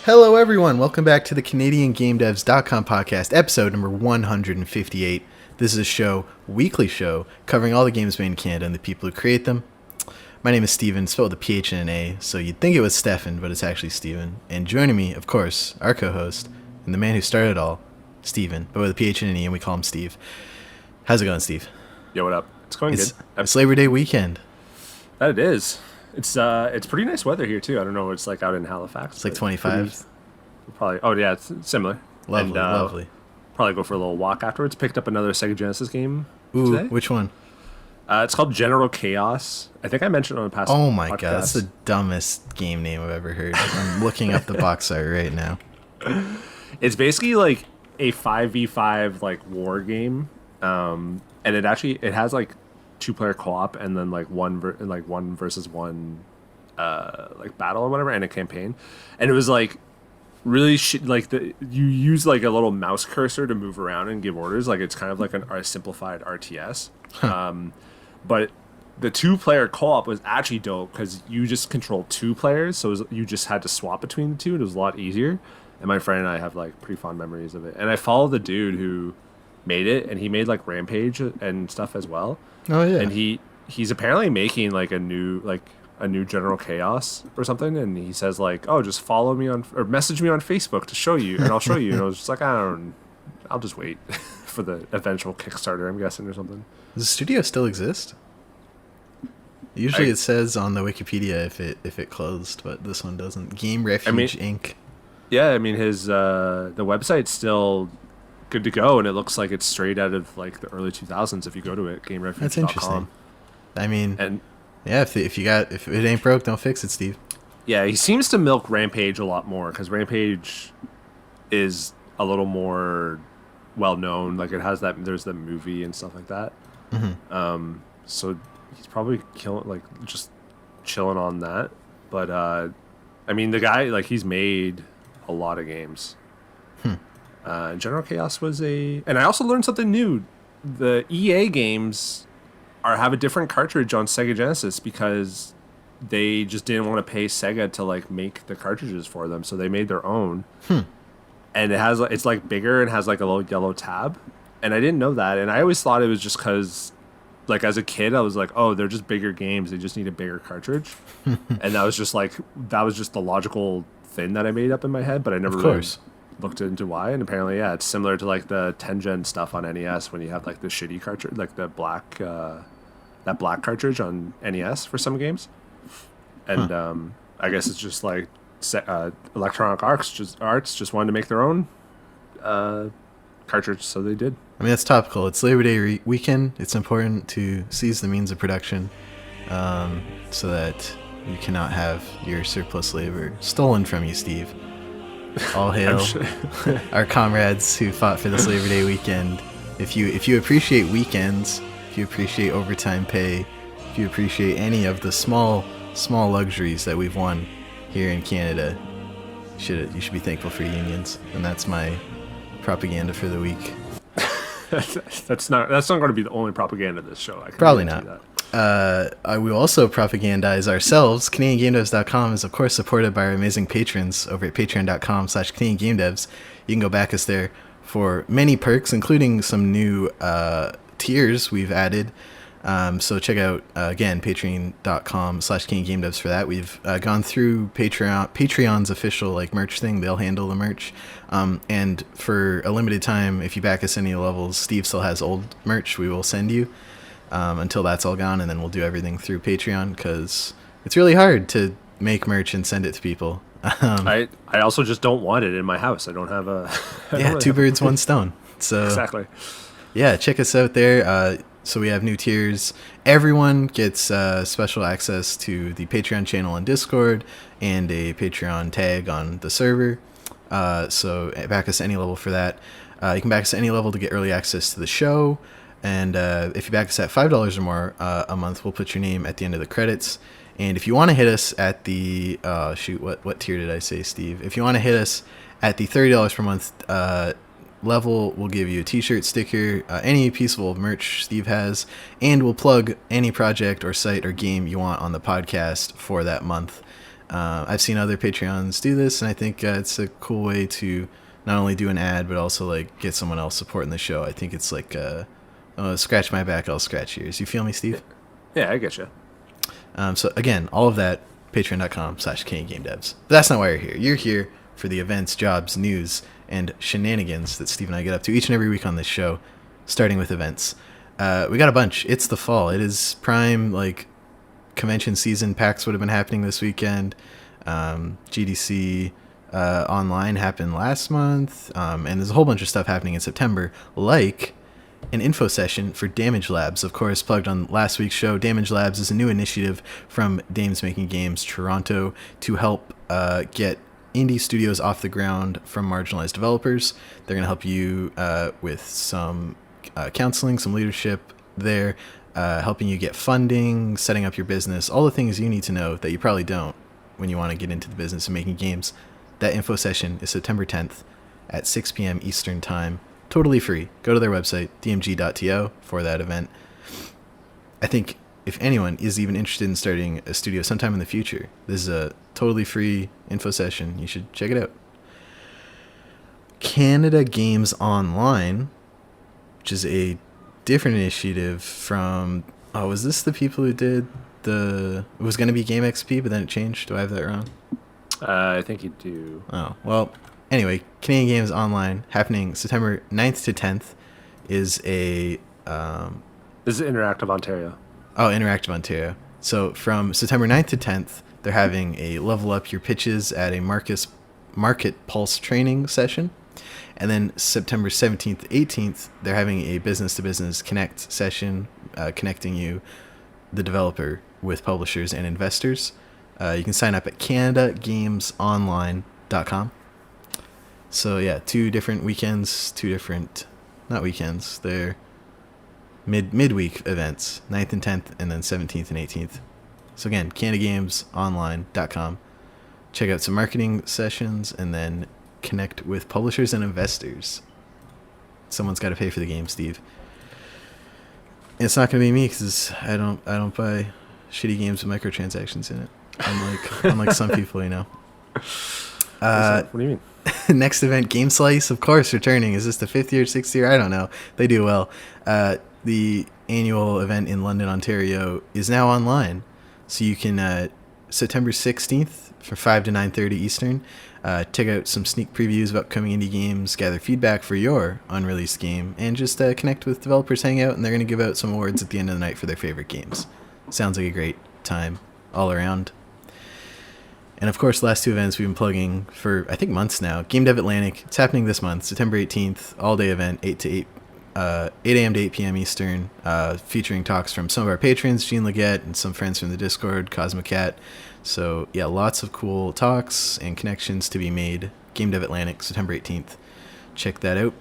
Hello, everyone. Welcome back to the CanadianGameDevs.com podcast, episode number 158. This is a show, weekly show, covering all the games made in Canada and the people who create them. My name is Steven, spelled with a PH and an A, so you'd think it was Stefan, but it's actually Steven. And joining me, of course, our co-host, and the man who started it all, Steven, but with a PH and an E, and we call him Steve. How's it going, Steve? Yo, what up? It's going good. It's Labor Day weekend. That it is. It's pretty nice weather here too. I don't know what it's like out in Halifax. It's like 25. Probably. Oh yeah, it's similar. Lovely, lovely. Probably go for a little walk afterwards. Picked up another Sega Genesis game today. Which one? It's called General Chaos. I think I mentioned it on the past. Oh my podcast. god, that's the dumbest game name I've ever heard. I'm looking up the box art right now. It's basically like a 5v5 like war game, and it has like 2-player co-op and then like one versus one like battle or whatever, and a campaign. And it was like really you use like a little mouse cursor to move around and give orders. Like it's kind of like a simplified RTS. But the 2-player co-op was actually dope because you just controlled 2 players, so you just had to swap between the two, and it was a lot easier. And my friend and I have like pretty fond memories of it. And I followed the dude who made it, and he made like Rampage and stuff as well. Oh yeah. And he's apparently making like a new General Chaos or something, and he says like, "Oh, just follow me or message me on Facebook to show you, and I'll show you." And I was just like, I'll just wait for the eventual Kickstarter, I'm guessing, or something. Does the studio still exist? Usually it says on the Wikipedia if it closed, but this one doesn't. Game Refuge Inc. Yeah, I mean his the website's still good to go, and it looks like it's straight out of like the early 2000s if you go to it, gamerefuge.com. That's interesting. I mean, and yeah, if it ain't broke, don't fix it, Steve. Yeah, he seems to milk Rampage a lot more because Rampage is a little more well known. Like there's the movie and stuff like that. Mm-hmm. So he's probably just chilling on that. But I mean, the guy, like, he's made a lot of games. General Chaos and I also learned something new. The EA games have a different cartridge on Sega Genesis because they just didn't want to pay Sega to like make the cartridges for them, so they made their own. And it's like bigger and has like a little yellow tab, and I didn't know that, and I always thought it was just because, like, as a kid I was like, oh, they're just bigger games, they just need a bigger cartridge. And that was just the logical thing that I made up in my head, but I never really looked into why. And apparently, yeah, it's similar to like the 10-gen stuff on NES when you have like the shitty cartridge, like the black that black cartridge on NES for some games. And I guess it's just like Electronic Arts just wanted to make their own cartridge, so they did. I mean, that's topical. It's Labor Day weekend. It's important to seize the means of production so that you cannot have your surplus labor stolen from you, Steve. All hail our comrades who fought for this Labor Day weekend. If you appreciate weekends, if you appreciate overtime pay, if you appreciate any of the small luxuries that we've won here in Canada, you should be thankful for unions. And that's my propaganda for the week. That's not going to be the only propaganda of this show. I can Probably not. We also propagandize ourselves. CanadianGameDevs.com is, of course, supported by our amazing patrons over at patreon.com/CanadianGameDevs. You can go back us there for many perks, including some new tiers we've added. So check out, again, patreon.com/CanadianGameDevs for that. We've gone through Patreon's official like merch thing. They'll handle the merch. And for a limited time, if you back us any levels, Steve still has old merch we will send you. Until that's all gone, and then we'll do everything through Patreon because it's really hard to make merch and send it to people. I also just don't want it in my house. I don't have a... two birds, one stone. So exactly. Yeah, check us out there. So we have new tiers. Everyone gets special access to the Patreon channel and Discord and a Patreon tag on the server. So back us any level for that. You can back us any level to get early access to the show. And if you back us at $5 or more a month, we'll put your name at the end of the credits. And if you want to hit us at the what tier did I say, Steve? If you want to hit us at the $30 per month level, we'll give you a t-shirt, sticker, any piece of merch Steve has, and we'll plug any project or site or game you want on the podcast for that month. I've seen other Patreons do this, and I think it's a cool way to not only do an ad, but also like get someone else supporting the show. I think it's like scratch my back, I'll scratch yours. You feel me, Steve? Yeah, I get you. So again, all of that, patreon.com/KanadianGameDevs. But that's not why you're here. You're here for the events, jobs, news, and shenanigans that Steve and I get up to each and every week on this show, starting with events. We got a bunch. It's the fall. It is prime, like, convention season. PAX would have been happening this weekend. GDC online happened last month. And there's a whole bunch of stuff happening in September, like an info session for Damage Labs. Of course, plugged on last week's show, Damage Labs is a new initiative from Dames Making Games Toronto to help get indie studios off the ground from marginalized developers. They're going to help you with some counseling, some leadership there, helping you get funding, setting up your business, all the things you need to know that you probably don't when you want to get into the business of making games. That info session is September 10th at 6 p.m. Eastern Time. Totally free. Go to their website, dmg.to, for that event. I think if anyone is even interested in starting a studio sometime in the future, this is a totally free info session. You should check it out. Canada Games Online, which is a different initiative from... Oh, was this the people who did the... It was going to be Game XP, but then it changed. Do I have that wrong? I think you do. Oh, well... Anyway, Canadian Games Online, happening September 9th to 10th, is a... This is Interactive Ontario. Oh, Interactive Ontario. So from September 9th to 10th, they're having a level up your pitches at a market pulse training session. And then September 17th to 18th, they're having a business-to-business connect session, connecting you, the developer, with publishers and investors. You can sign up at CanadaGamesOnline.com. So yeah, 2 different weekends, not weekends, they're midweek events, 9th and 10th, and then 17th and 18th. So again, CanadaGamesOnline.com. Check out some marketing sessions, and then connect with publishers and investors. Someone's got to pay for the game, Steve. And it's not going to be me, because I don't buy shitty games with microtransactions in it. Unlike some people, you know. What do you mean? Next event, Game Slice, of course, returning. Is this the 5th year, 6th year? I don't know. They do well. The annual event in London, Ontario, is now online. So you can, September 16th from 5 to 9:30 Eastern, check out some sneak previews of upcoming indie games, gather feedback for your unreleased game, and just connect with developers, hang out, and they're going to give out some awards at the end of the night for their favorite games. Sounds like a great time all around. And of course, last 2 events we've been plugging for, I think, months now. Game Dev Atlantic, it's happening this month, September 18th, all-day event, 8 a.m. to 8 p.m. Eastern, featuring talks from some of our patrons, Jean Leggett, and some friends from the Discord, Cosmic Cat. So yeah, lots of cool talks and connections to be made. Game Dev Atlantic, September 18th. Check that out.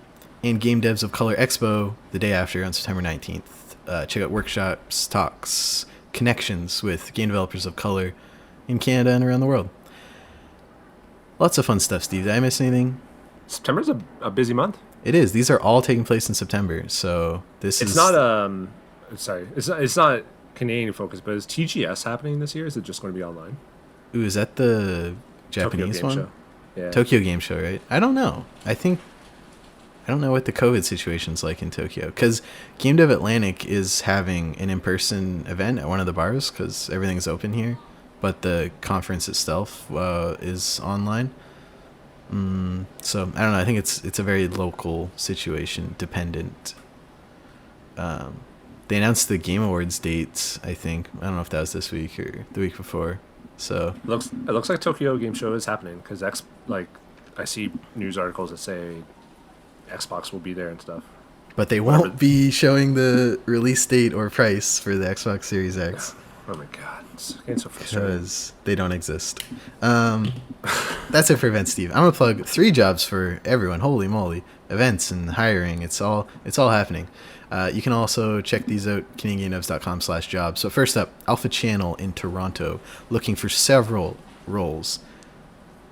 And Game Devs of Color Expo, the day after, on September 19th. Check out workshops, talks, connections with game developers of color in Canada and around the world. Lots of fun stuff, Steve. Did I miss anything? September's a busy month. It is. These are all taking place in September, so It's not it's not Canadian focused, but is TGS happening this year? Is it just going to be online? Ooh, is that the Japanese one? Show. Yeah. Tokyo Game Show, right? I don't know. I don't know what the COVID situation's like in Tokyo, because Game Dev Atlantic is having an in-person event at one of the bars because everything's open here, but the conference itself is online. So I don't know. I think it's a very local situation, dependent. They announced the Game Awards dates, I think. I don't know if that was this week or the week before. So it looks like Tokyo Game Show is happening because I see news articles that say Xbox will be there and stuff. But they won't be showing the release date or price for the Xbox Series X. Oh my god, it's getting so frustrating. Because they don't exist. That's it for events, Steve. I'm gonna plug 3 jobs for everyone. Holy moly, events and hiring. It's all happening. You can also check these out, CanadianGameDevs.com/jobs. So first up, Alpha Channel in Toronto, looking for several roles.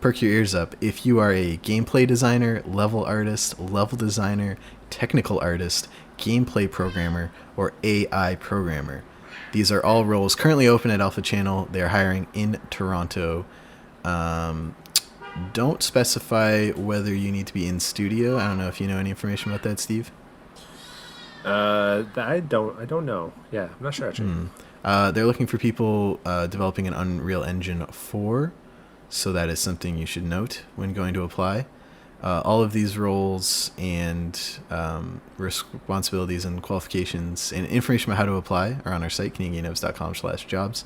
Perk your ears up. If you are a gameplay designer, level artist, level designer, technical artist, gameplay programmer, or AI programmer, These are all roles currently open at Alpha Channel. They are hiring in Toronto. Don't specify whether you need to be in studio. I don't know if you know any information about that, Steve. I don't know. Yeah, I'm not sure actually. They're looking for people developing an Unreal Engine 4, so that is something you should note when going to apply. All of these roles and responsibilities and qualifications and information about how to apply are on our site, CanadianGameDevs.com/jobs.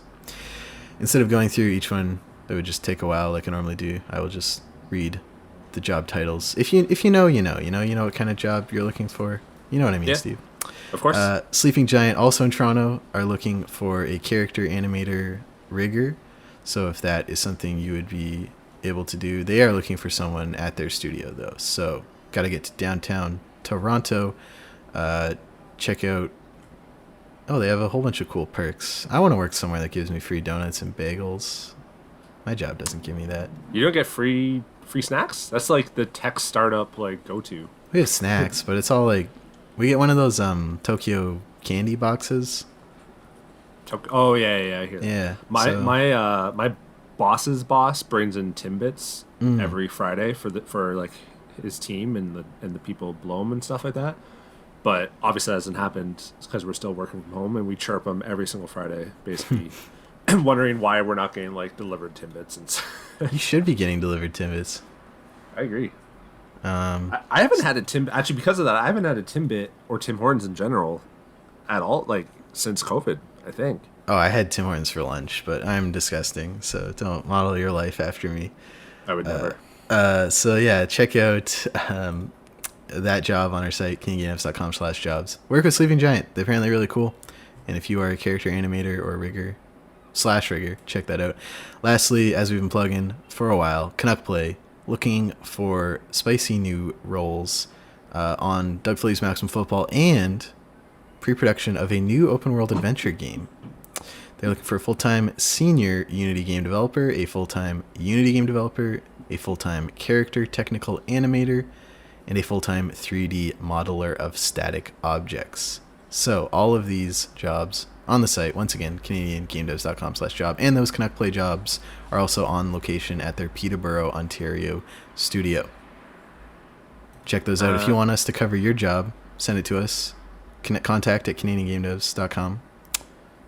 Instead of going through each one, that would just take a while like I normally do. I will just read the job titles. If you know, you know what kind of job you're looking for. You know what I mean, Steve. Of course. Sleeping Giant, also in Toronto, are looking for a character animator rigger. So if that is something you would be able to do, they are looking for someone at their studio, though. So got to get to downtown Toronto. Check out... Oh, they have a whole bunch of cool perks. I want to work somewhere that gives me free donuts and bagels. My job doesn't give me that. You don't get free snacks? That's like the tech startup like go-to. We have snacks, but it's all like... We get one of those Tokyo candy boxes. Oh yeah, I hear that. Yeah. My boss's boss brings in Timbits every Friday for like his team and the people below him and stuff like that. But obviously that hasn't happened because we're still working from home, and we chirp him every single Friday, basically wondering why we're not getting like delivered Timbits and stuff. You should be getting delivered Timbits. I agree. I haven't had a Timbit actually because of that. I haven't had a Timbit or Tim Hortons in general at all, like since COVID, I think. Oh, I had Tim Hortons for lunch, but I'm disgusting, so don't model your life after me. I would never. So yeah, check out that job on our site, CanadianGameDevs.com/jobs. Work with Sleeping Giant. They're apparently really cool. And if you are a character animator or rigger, check that out. Lastly, as we've been plugging for a while, Canuck Play, looking for spicy new roles on Doug Flea's Maximum Football and pre-production of a new open-world adventure game. They're looking for a full-time senior Unity game developer, a full-time Unity game developer, a full-time character technical animator, and a full-time 3D modeler of static objects. So all of these jobs on the site, once again, CanadianGameDevs.com/job, and those Canuck Play jobs are also on location at their Peterborough, Ontario studio. Check those out. If you want us to cover your job, send it to us. Contact at CanadianGameDevs.com.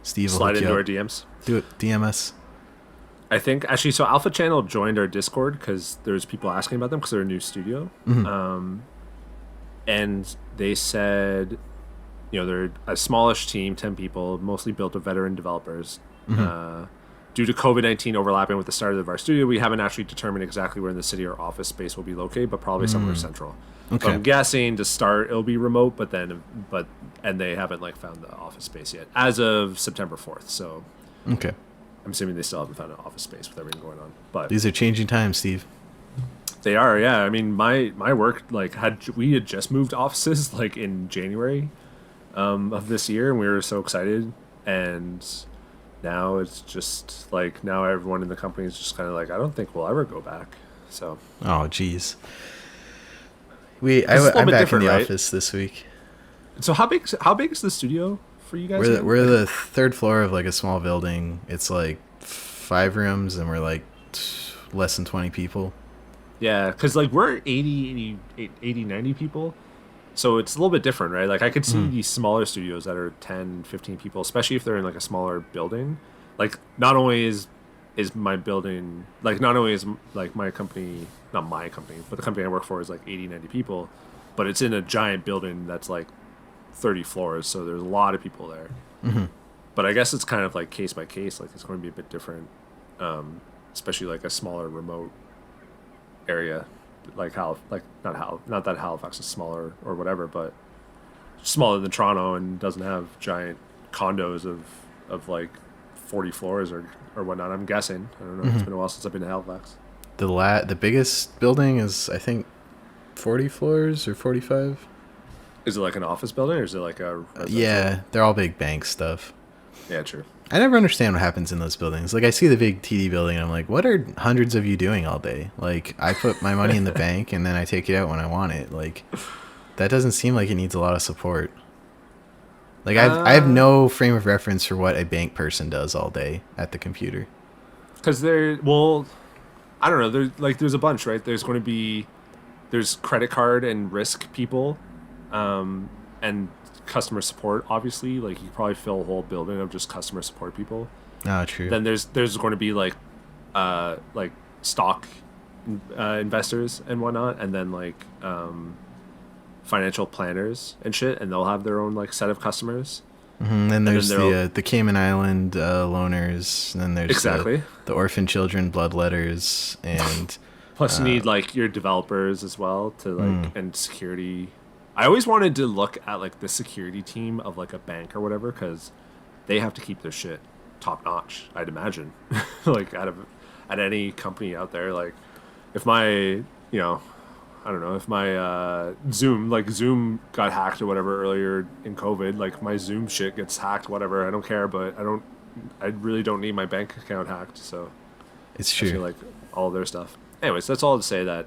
Steve will slide hook you into our up. DMs. Do it. DM us. I think actually, so Alpha Channel joined our Discord because there's people asking about them because they're a new studio, and they said, you know, they're a smallish team, 10 people, mostly built of veteran developers. Due to COVID-19 overlapping with the start of our studio, we haven't actually determined exactly where in the city our office space will be located, but probably somewhere central. Okay. So I'm guessing to start it'll be remote, but they haven't like found the office space yet as of September 4th. So Okay. I'm assuming they still haven't found an office space with everything going on. But These are changing times, Steve. they are, yeah. I mean, my work we had just moved offices like in January of this year, and we were so excited, and now it's just like now everyone in the company is just kind of like, I don't think we'll ever go back. So Oh, geez. I'm bit back in different, the right? office this week. so how big is the studio for you guys? We're the third floor of like a small building. It's like 5 rooms, and we're like less than 20 people. Yeah, because like we're 80, 90 people. So it's a little bit different, right? Like I could see these smaller studios that are 10, 15 people, especially if they're in like a smaller building. Like not only is my building, like not only is like my company, not my company, but the company I work for is like 80, 90 people, but it's in a giant building that's like 30 floors. So there's a lot of people there. But I guess it's kind of like case by case. Like it's going to be a bit different, especially like a smaller remote area. Like not that Halifax is smaller or whatever, but smaller than Toronto and doesn't have giant condos of like 40 floors or whatnot. I'm guessing. I don't know. It's been a while since I've been to Halifax. The biggest building is, I think, 40 floors or 45. Is it like an office building or is it like a Yeah, they're all big bank stuff. Yeah, true. I never understand what happens in those buildings. Like, I see the big TD building, and I'm like, what are hundreds of you doing all day? Like, I put my money in the bank, and then I take it out when I want it. Like, that doesn't seem like it needs a lot of support. Like I have no frame of reference for what a bank person does all day at the computer. Because I don't know. There's a bunch, right? There's credit card and risk people, and customer support. Obviously, like you could probably fill a whole building of just customer support people. Oh, true. Then there's going to be like stock investors and whatnot, and then like financial planners and shit, and they'll have their own like set of customers. Mm-hmm. Then there's the Cayman Island loners, and then there's the orphan children bloodletters, and plus you need like your developers as well to like and security. I always wanted to look at like the security team of like a bank or whatever, because they have to keep their shit top notch, I'd imagine. Like at any company out there, like if my I don't know, if my Zoom got hacked or whatever earlier in COVID, like my Zoom shit gets hacked, whatever, I don't care, but I really don't need my bank account hacked, so it's true. I feel like all their stuff. Anyways, that's all to say that,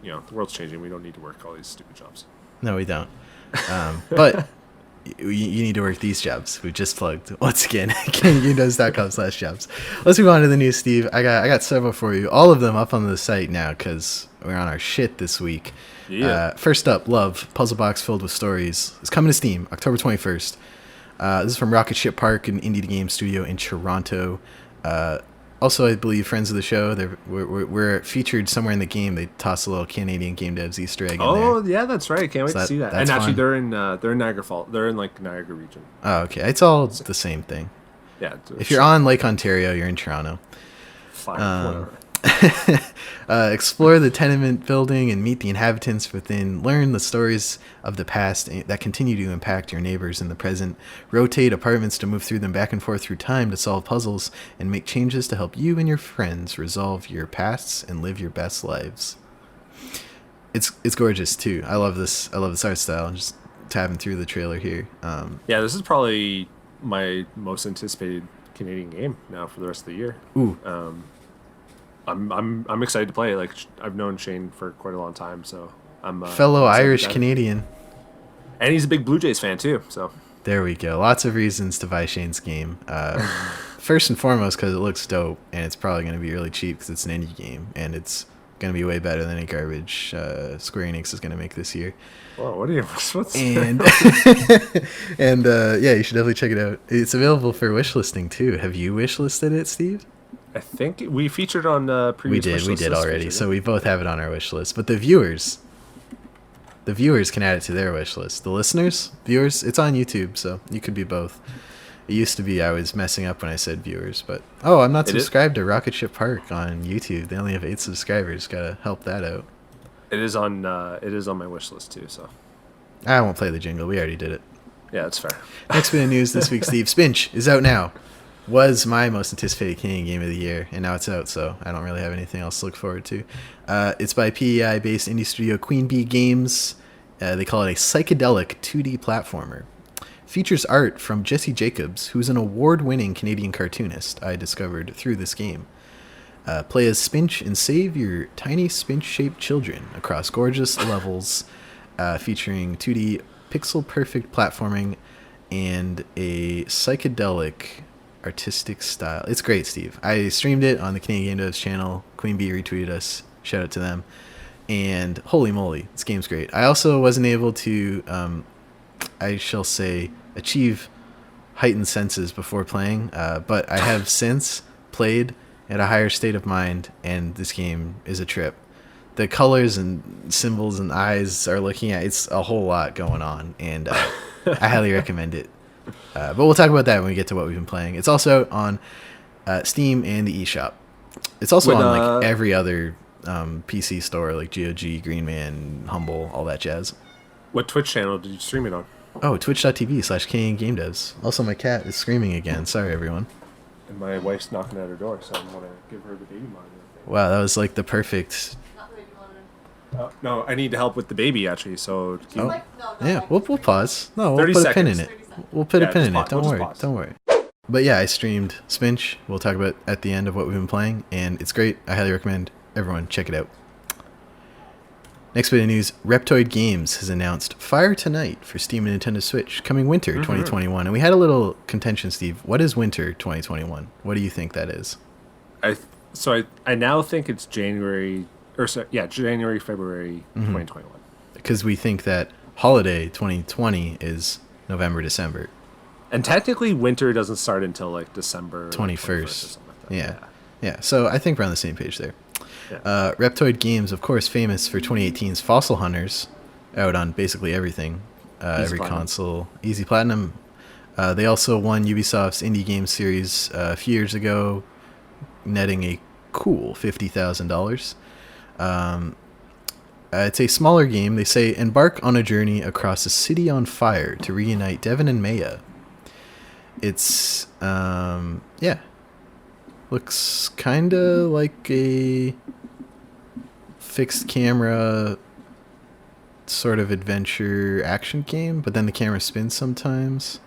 the world's changing. We don't need to work all these stupid jobs. No, we don't. But you need to work these jobs. We just plugged once again. KingDoes.com/jobs. Let's move on to the news, Steve. I got several for you. All of them up on the site now because we're on our shit this week. Yeah. First up, Love, puzzle box filled with stories. It's coming to Steam October 21st. This is from Rocket Ship Park, an indie game studio in Toronto. Also, I believe friends of the show, we're featured somewhere in the game. They toss a little Canadian Game Devs Easter egg in there. Oh, yeah, that's right. Can't wait to see that. And actually, they're in Niagara Falls. They're in like Niagara region. Oh, okay. It's all the same thing. Yeah. If you're on Lake Ontario, you're in Toronto. Fine, whatever. Explore the tenement building and meet the inhabitants within. Learn the stories of the past that continue to impact your neighbors in the present. Rotate apartments to move through them back and forth through time to solve puzzles and make changes to help you and your friends resolve your pasts and live your best lives. It's gorgeous too. I love this art style. I'm just tabbing through the trailer here. Yeah, this is probably my most anticipated Canadian game now for the rest of the year. Ooh. I'm excited to play it. Like I've known Shane for quite a long time, so I'm fellow Irish Canadian, and he's a big Blue Jays fan too. So there we go. Lots of reasons to buy Shane's game. First and foremost, because it looks dope, and it's probably going to be really cheap because it's an indie game, and it's going to be way better than any garbage Square Enix is going to make this year. Whoa, what are you? What's and and yeah, you should definitely check it out. It's available for wishlisting too. Have you wishlisted it, Steve? I think we featured on previous. We did already. So we both have it on our wish list. But the viewers can add it to their wish list. The viewers, it's on YouTube, so you could be both. It used to be I was messing up when I said viewers, but I'm not subscribed to Rocket Ship Park on YouTube. They only have 8 subscribers. Gotta help that out. It is on my wish list too. So I won't play the jingle. We already did it. Yeah, that's fair. Next bit of news this week, Steve. Spinch is out now. Was my most anticipated Canadian game of the year, and now it's out, so I don't really have anything else to look forward to. It's by PEI-based indie studio Queen Bee Games. They call it a psychedelic 2D platformer. Features art from Jesse Jacobs, who's an award-winning Canadian cartoonist I discovered through this game. Play as Spinch and save your tiny Spinch-shaped children across gorgeous levels, featuring 2D pixel-perfect platforming and a psychedelic artistic style. It's great, Steve. I streamed it on the Canadian Game Devs channel. Queen Bee retweeted us. Shout out to them. And holy moly, this game's great. I also wasn't able to, I shall say, achieve heightened senses before playing, but I have since played at a higher state of mind, and this game is a trip. The colors and symbols and eyes are looking at, it's a whole lot going on, and I highly recommend it. But we'll talk about that when we get to what we've been playing. It's also on Steam and the eShop. It's also on like every other PC store, like GOG, Green Man, Humble, all that jazz. What Twitch channel did you stream it on? Oh, twitch.tv/Canadian Game Devs. Also, my cat is screaming again. Sorry, everyone. And my wife's knocking at her door, so I'm going to give her the baby monitor. Wow, that was like the perfect... No, I need help with the baby, actually, so... Yeah, we'll pause. No, we'll put a pin in it. We'll put a pin in it. Don't worry. But yeah, I streamed Spinch. We'll talk about at the end of what we've been playing, and it's great. I highly recommend everyone check it out. Next bit of news, Reptoid Games has announced Fire Tonight for Steam and Nintendo Switch, coming winter 2021. And we had a little contention, Steve. What is winter 2021? What do you think that is? I now think it's January, February 2021. Because we think that holiday 2020 is November, December. And technically winter doesn't start until like December 21st. Or something like that. Yeah. So I think we're on the same page there. Yeah. Reptoid Games, of course, famous for 2018's Fossil Hunters, out on basically everything, every Platinum. console, easy platinum. They also won Ubisoft's indie game series a few years ago, netting a cool $50,000. It's a smaller game. They say, embark on a journey across a city on fire to reunite Devon and Maya. It's, looks kind of like a fixed camera sort of adventure action game, but then the camera spins sometimes.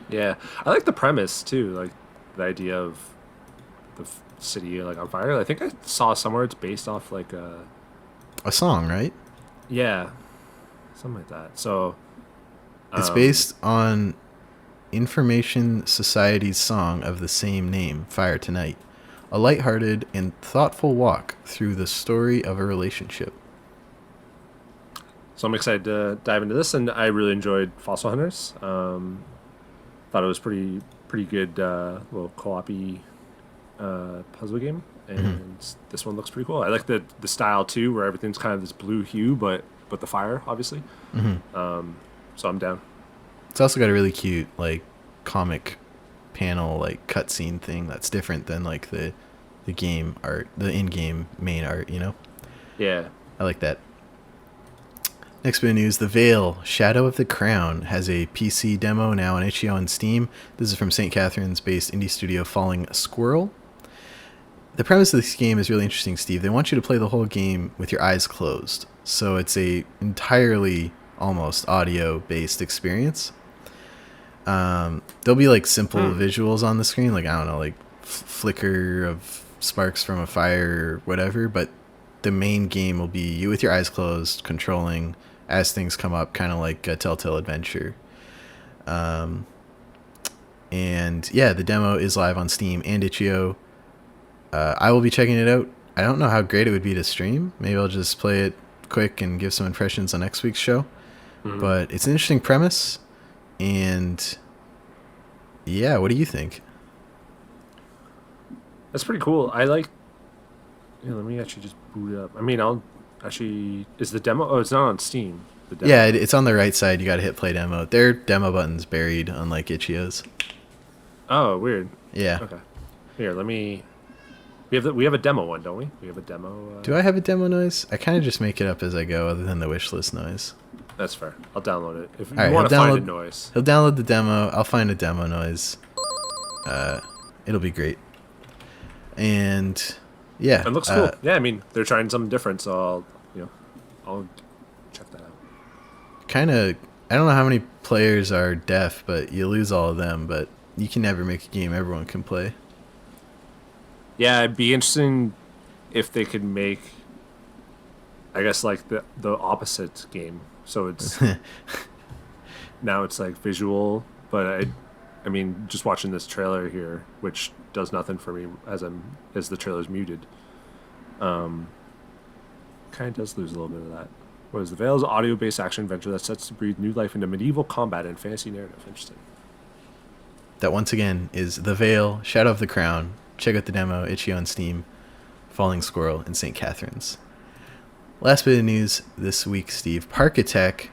Yeah, I like the premise too, like the idea of the city like on fire. I think I saw somewhere it's based off like a song, right? Yeah, something like that. So it's based on Information Society's song of the same name, Fire Tonight, a lighthearted and thoughtful walk through the story of a relationship. So I'm excited to dive into this, and I really enjoyed Fossil Hunters. Thought it was pretty good little co-op-y puzzle game, and this one looks pretty cool. I like the style too, where everything's kind of this blue hue, but the fire, obviously. So I'm down. It's also got a really cute like comic panel like cutscene thing that's different than like the game art, the in-game main art, you know? Yeah. I like that. Next bit of news, The Vale, Shadow of the Crown, has a PC demo now on itch.io and Steam. This is from St. Catharines-based indie studio Falling Squirrel. The premise of this game is really interesting, Steve. They want you to play the whole game with your eyes closed. So it's a entirely almost audio-based experience. There'll be like simple visuals on the screen, like, I don't know, like flicker of sparks from a fire or whatever, but the main game will be you with your eyes closed, controlling as things come up, kind of like a Telltale Adventure. And yeah, the demo is live on Steam and itch.io. I will be checking it out. I don't know how great it would be to stream. Maybe I'll just play it quick and give some impressions on next week's show. But it's an interesting premise. And yeah, what do you think? That's pretty cool. I like. Yeah, let me actually just boot it up. I mean, I'll actually. Is the demo? Oh, it's not on Steam. The demo. Yeah, it's on the right side. You got to hit play demo. Their demo button's buried, unlike itch.io's. Oh, weird. Yeah. Okay. Here, let me. We have a demo one, don't we? We have a demo. Do I have a demo noise? I kind of just make it up as I go, other than the wishlist noise. That's fair. I'll download it. If you right, want to find a noise. He'll download the demo. I'll find a demo noise. It'll be great. And yeah. It looks cool. Yeah, I mean, they're trying something different, so I'll check that out. Kind of, I don't know how many players are deaf, but you lose all of them, but you can never make a game everyone can play. Yeah, it'd be interesting if they could make, I guess, like the opposite game. So it's now it's like visual, but I mean, just watching this trailer here, which does nothing for me as the trailer's muted. Kind of does lose a little bit of that. What is The Vale's audio-based action adventure that sets to breathe new life into medieval combat and fantasy narrative? Interesting. That once again is The Vale, Shadow of the Crown. Check out the demo, itch.io on Steam, Falling Squirrel in St. Catharines. Last bit of news this week, Steve. Parkitech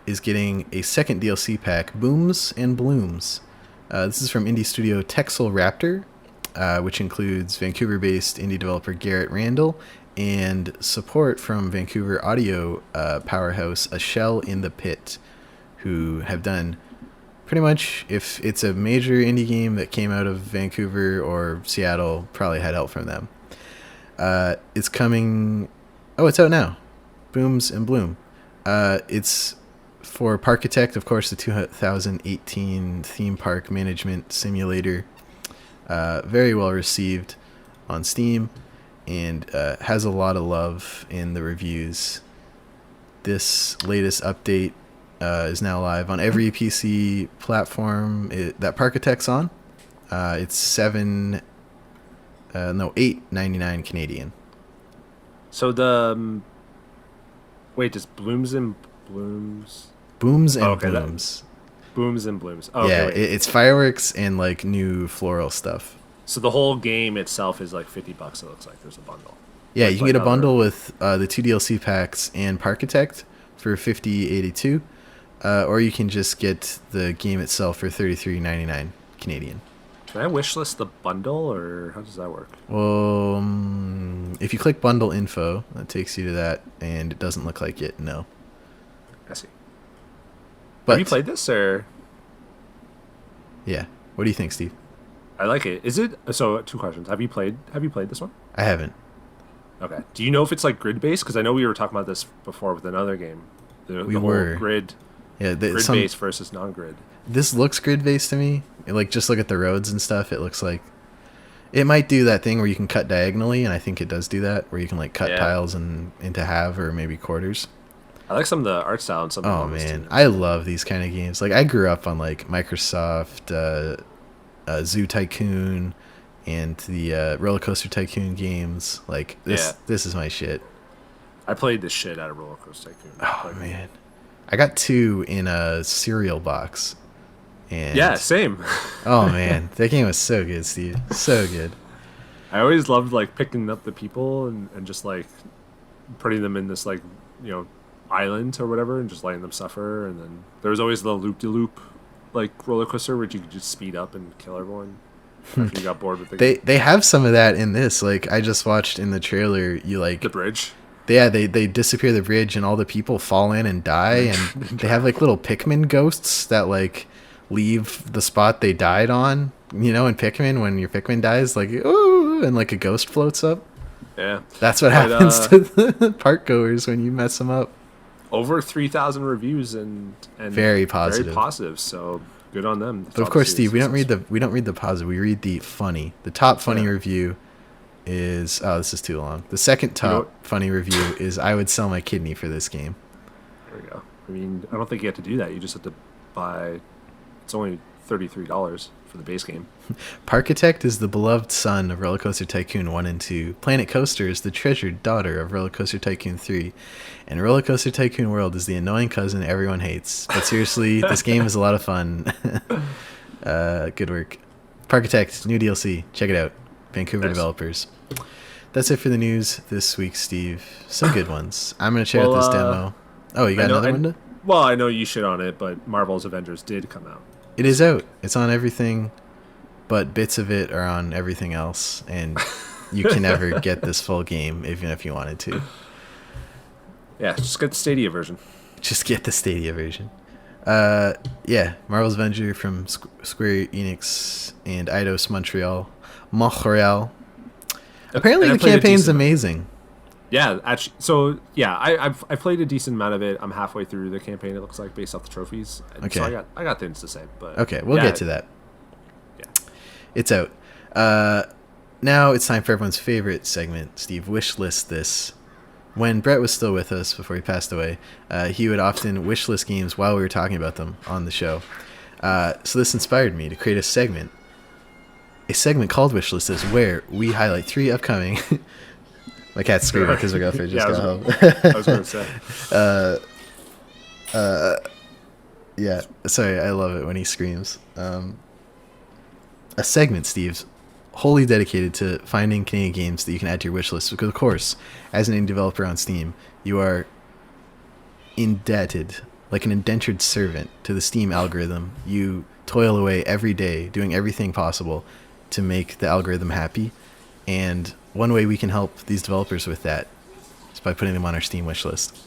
is getting a second DLC pack, Booms and Blooms. This is from indie studio Texel Raptor, which includes Vancouver-based indie developer Garrett Randall and support from Vancouver audio powerhouse A Shell in the Pit, who have done pretty much, if it's a major indie game that came out of Vancouver or Seattle, probably had help from them. It's coming... Oh, it's out now. Booms and Bloom. It's for Parkitect, of course, the 2018 theme park management simulator. Very well received on Steam and has a lot of love in the reviews. this latest update is now live on every PC platform that Parkitect's on. It's $8.99 Canadian. So the wait, just Booms and Blooms. Booms and Blooms. Booms and Blooms. Oh, yeah, okay, it's fireworks and like new floral stuff. So the whole game itself is like $50. It looks like there's a bundle. Yeah, you can get a bundle with the 2 DLC packs and Parkitect for $50.82, or you can just get the game itself for $33.99 Canadian. Can I wishlist the bundle, or how does that work? Well, if you click bundle info, that takes you to that, and it doesn't look like it. No. I see. But have you played this, or? Yeah. What do you think, Steve? I like it. Is it so? 2 questions. Have you played this one? I haven't. Okay. Do you know if it's like grid based? Because I know we were talking about this before with another game. The whole grid. Yeah, grid based versus non-grid. This looks grid based to me. Like, just look at the roads and stuff. It looks like it might do that thing where you can cut diagonally, and I think it does do that, where you can like cut tiles into half or maybe quarters. I like some of the art style and some. Oh man, I love these kind of games. Like, I grew up on like Microsoft, Zoo Tycoon, and the Roller Coaster Tycoon games. Like this is my shit. I played the shit out of Roller Coaster Tycoon. Oh man, I got 2 in a cereal box. And yeah, same. Oh man, that game was so good, Steve. So good. I always loved like picking up the people and just like putting them in this like, island or whatever, and just letting them suffer. And then there was always the loop-de-loop like roller coaster where you could just speed up and kill everyone after you got bored with the game. They have some of that in this. Like, I just watched in the trailer, you like the bridge. Yeah, they disappear the bridge and all the people fall in and die, and they have like little Pikmin ghosts that like leave the spot they died on. In Pikmin, when your Pikmin dies, like, ooh, and like a ghost floats up. Yeah, that's what happens to the park goers when you mess them up. Over 3,000 reviews and very positive. Very positive. So good on them. But of course, Steve, we don't read the positive. We read the funny. The top funny review is this is too long. The second top funny review is I would sell my kidney for this game. There we go. I mean, I don't think you have to do that. You just have to buy. It's only $33 for the base game. Parkitect is the beloved son of Roller Coaster Tycoon 1 and 2. Planet Coaster is the treasured daughter of Roller Coaster Tycoon 3. And Roller Coaster Tycoon World is the annoying cousin everyone hates. But seriously, this game is a lot of fun. Good work. Parkitect, new DLC. Check it out. Vancouver developers. That's it for the news this week, Steve. Some good ones. I'm going to check out this demo. Oh, you got another one? Well, I know you shit on it, but Marvel's Avengers did come out. It is out. It's on everything, but bits of it are on everything else, and you can never get this full game, even if you wanted to. Yeah, just get the Stadia version. Just get the Stadia version. Yeah, Marvel's Avenger from Square Enix and Eidos Montreal. Apparently the campaign's amazing. Yeah, actually, so yeah, I've played a decent amount of it. I'm halfway through the campaign. It looks like based off the trophies. Okay. So I got things to say, but okay, we'll get to that. Yeah, it's out. Now it's time for everyone's favorite segment, Steve. Wishlist This. When Brett was still with us before he passed away, he would often wishlist games while we were talking about them on the show. So this inspired me to create a segment called Wishlist This, where we highlight 3 upcoming. My cat's screaming because our girlfriend just got home. I was going to say. Yeah, sorry, I love it when he screams. A segment, Steve's, wholly dedicated to finding Canadian games that you can add to your wishlist. Because, of course, as an indie developer on Steam, you are indebted, like an indentured servant, to the Steam algorithm. You toil away every day, doing everything possible to make the algorithm happy. And one way we can help these developers with that is by putting them on our Steam wishlist.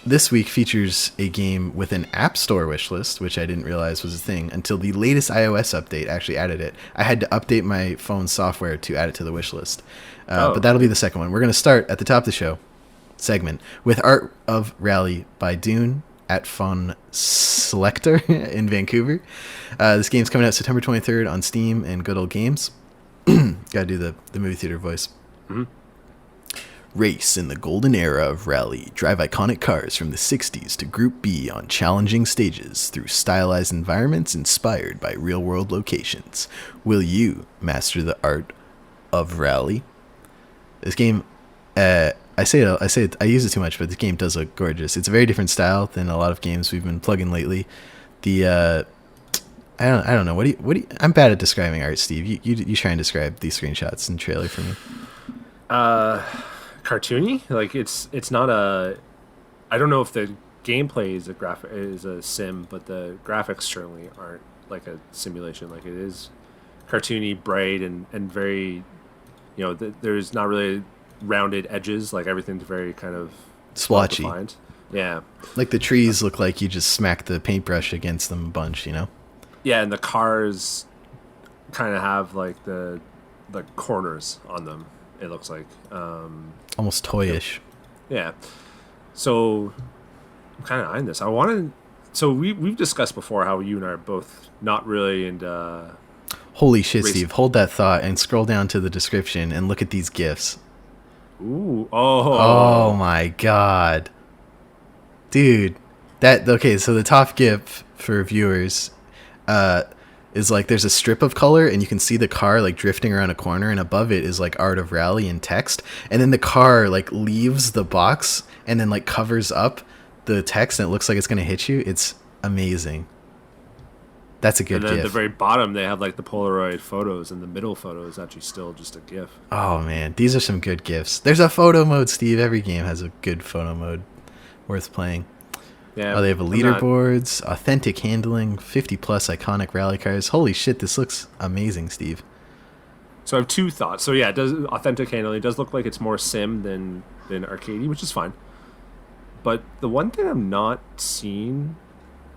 This week features a game with an App Store wishlist, which I didn't realize was a thing until the latest iOS update actually added it. I had to update my phone software to add it to the wishlist. But that'll be the second one. We're going to start at the top of the show segment with Art of Rally by Dune at Fun Selector in Vancouver. This game's coming out September 23rd on Steam and Good Old Games. Gotta do the movie theater voice. Mm-hmm. Race in the golden era of rally. Drive iconic cars from the 60s to Group B on challenging stages through stylized environments inspired by real-world locations. Will you master the art of rally? This game, I use it too much, but this game does look gorgeous. It's a very different style than a lot of games we've been plugging lately. I don't know. What do you? I'm bad at describing art, Steve. You try and describe these screenshots and trailer for me. Cartoony. Like it's not a. I don't know if the gameplay is a sim, but the graphics certainly aren't like a simulation. Like it is cartoony, bright, and very. There's not really rounded edges. Like everything's very kind of splotchy. Well-defined. Yeah. Like the trees look like you just smacked the paintbrush against them a bunch. Yeah, and the cars kind of have like the corners on them. It looks like almost toyish. Yeah. So I'm kind of eyeing this. So we've discussed before how you and I are both not really into. Holy shit, Steve! Hold that thought and scroll down to the description and look at these GIFs. Ooh! Oh my god, dude! So the top GIF for viewers. Is like there's a strip of color and you can see the car like drifting around a corner, and above it is like Art of Rally in text, and then the car like leaves the box and then like covers up the text and it looks like it's gonna hit you. It's amazing. That's a good GIF. And then at the very bottom they have like the Polaroid photos, and the middle photo is actually still just a GIF. Oh man, these are some good GIFs. There's a photo mode, Steve. Every game has a good photo mode worth playing. Yeah, they have leaderboards, authentic handling, 50 plus iconic rally cars. Holy shit, this looks amazing, Steve. So I have two thoughts. So yeah, it does authentic handling. It does look like it's more sim than arcadey, which is fine. But the one thing I'm not seeing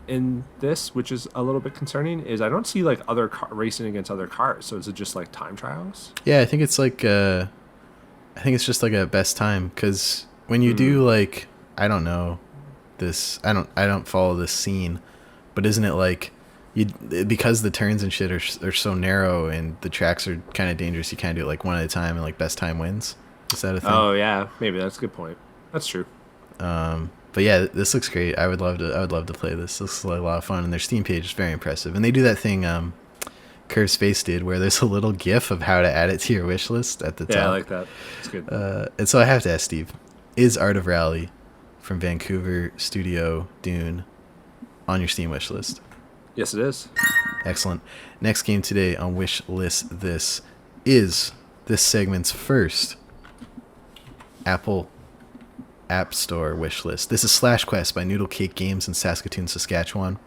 in this, which is a little bit concerning, is I don't see like other racing against other cars. So is it just like time trials? Yeah, I think it's like it's just like a best time, because when you do like, I don't know. I don't follow this scene, but isn't it like because the turns and shit are so narrow and the tracks are kind of dangerous, you kind of do it like one at a time and like best time wins? Is that a thing? Oh yeah, maybe that's a good point. That's true. But yeah, this looks great. I would love to play this. This looks like a lot of fun, and their Steam page is very impressive. And they do that thing Curve Space did, where there's a little GIF of how to add it to your wish list at the top. Yeah, I like that. It's good. And so I have to ask Steve, is Art of Rally from Vancouver studio Dune on your Steam wish list? Yes, it is. Excellent. Next game today on Wishlist This is this segment's first Apple App Store wish list. This is Slash Quest by Noodle Cake Games in Saskatoon, Saskatchewan.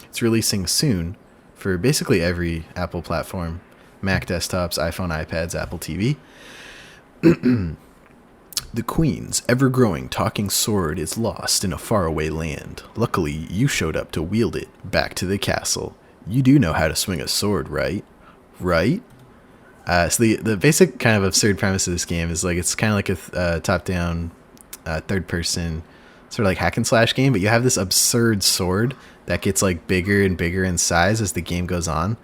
It's releasing soon for basically every Apple platform: Mac desktops, iPhone, iPads, Apple TV. The Queen's ever-growing talking sword is lost in a faraway land. Luckily, you showed up to wield it back to the castle. You do know how to swing a sword, right? Right? So the basic kind of absurd premise of this game is like it's kind of like a top-down, third-person sort of like hack and slash game, but you have this absurd sword that gets like bigger and bigger in size as the game goes on.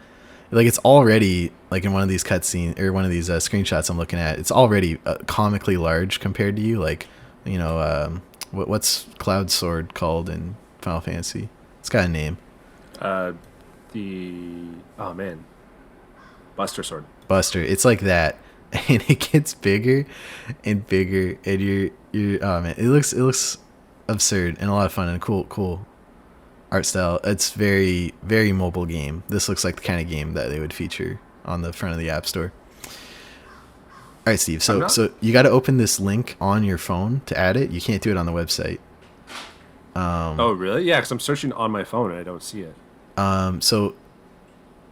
Like it's already like in one of these cutscenes or one of these screenshots I'm looking at, it's already comically large compared to you. Like, what's Cloud's sword called in Final Fantasy? It's got a name. Buster sword. Buster. It's like that, and it gets bigger and bigger, and you're oh man, it looks absurd and a lot of fun and cool art style. It's very, very mobile game. This looks like the kind of game that they would feature on the front of the App Store. All right, Steve. So you got to open this link on your phone to add it. You can't do it on the website. Oh, really? Yeah, because I'm searching on my phone and I don't see it. So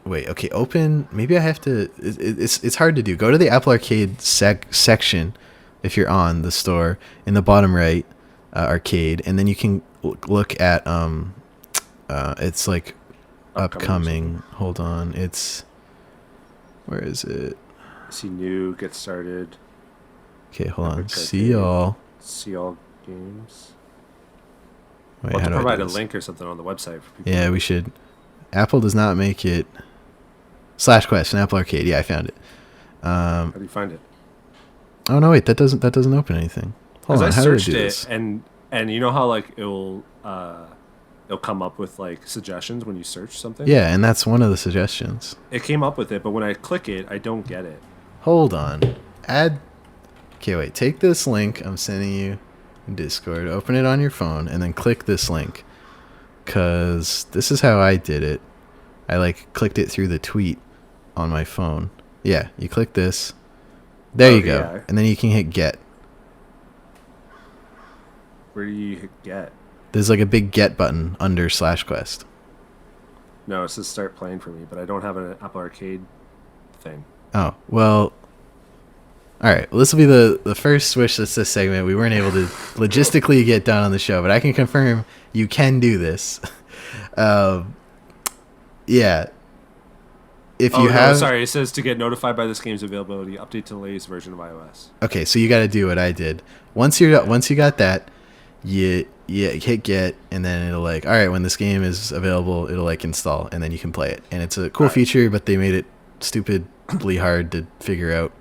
wait. Okay, open. Maybe I have to. It's hard to do. Go to the Apple Arcade section if you're on the store in the bottom right, arcade, and then you can look at it's like upcoming. Hold on. Where is it? See new, get started. Okay, hold on. See all games. Wait, We'll have how to do I provide do a this? link or something on the website for people. Yeah, we should. Apple does not make it. Slash Quest and Apple Arcade. Yeah, I found it. How do you find it? Oh no, wait, that doesn't open anything. Hold on, I how do I searched do it, this? and you know how like it'll come up with like suggestions when you search something. Yeah, and that's one of the suggestions. It came up with it, but when I click it, I don't get it. Hold on. Add. Okay, wait. Take this link I'm sending you in Discord. Open it on your phone, and then click this link. Cause this is how I did it. I like clicked it through the tweet on my phone. Yeah, you click this. There you go. Yeah. And then you can hit get. Where do you hit get? There's like a big get button under /quest. No, it says start playing for me, but I don't have an Apple Arcade thing. Oh, well. Alright, well, this will be the first Wishlist This segment we weren't able to logistically get done on the show, but I can confirm you can do this. Yeah. If you have... sorry, it says to get notified by this game's availability, update to the latest version of iOS. Okay, so you got to do what I did. Once you got that, you hit get, and then it'll like, all right, when this game is available, it'll like install, and then you can play it. And it's a cool feature, but they made it stupidly hard to figure out.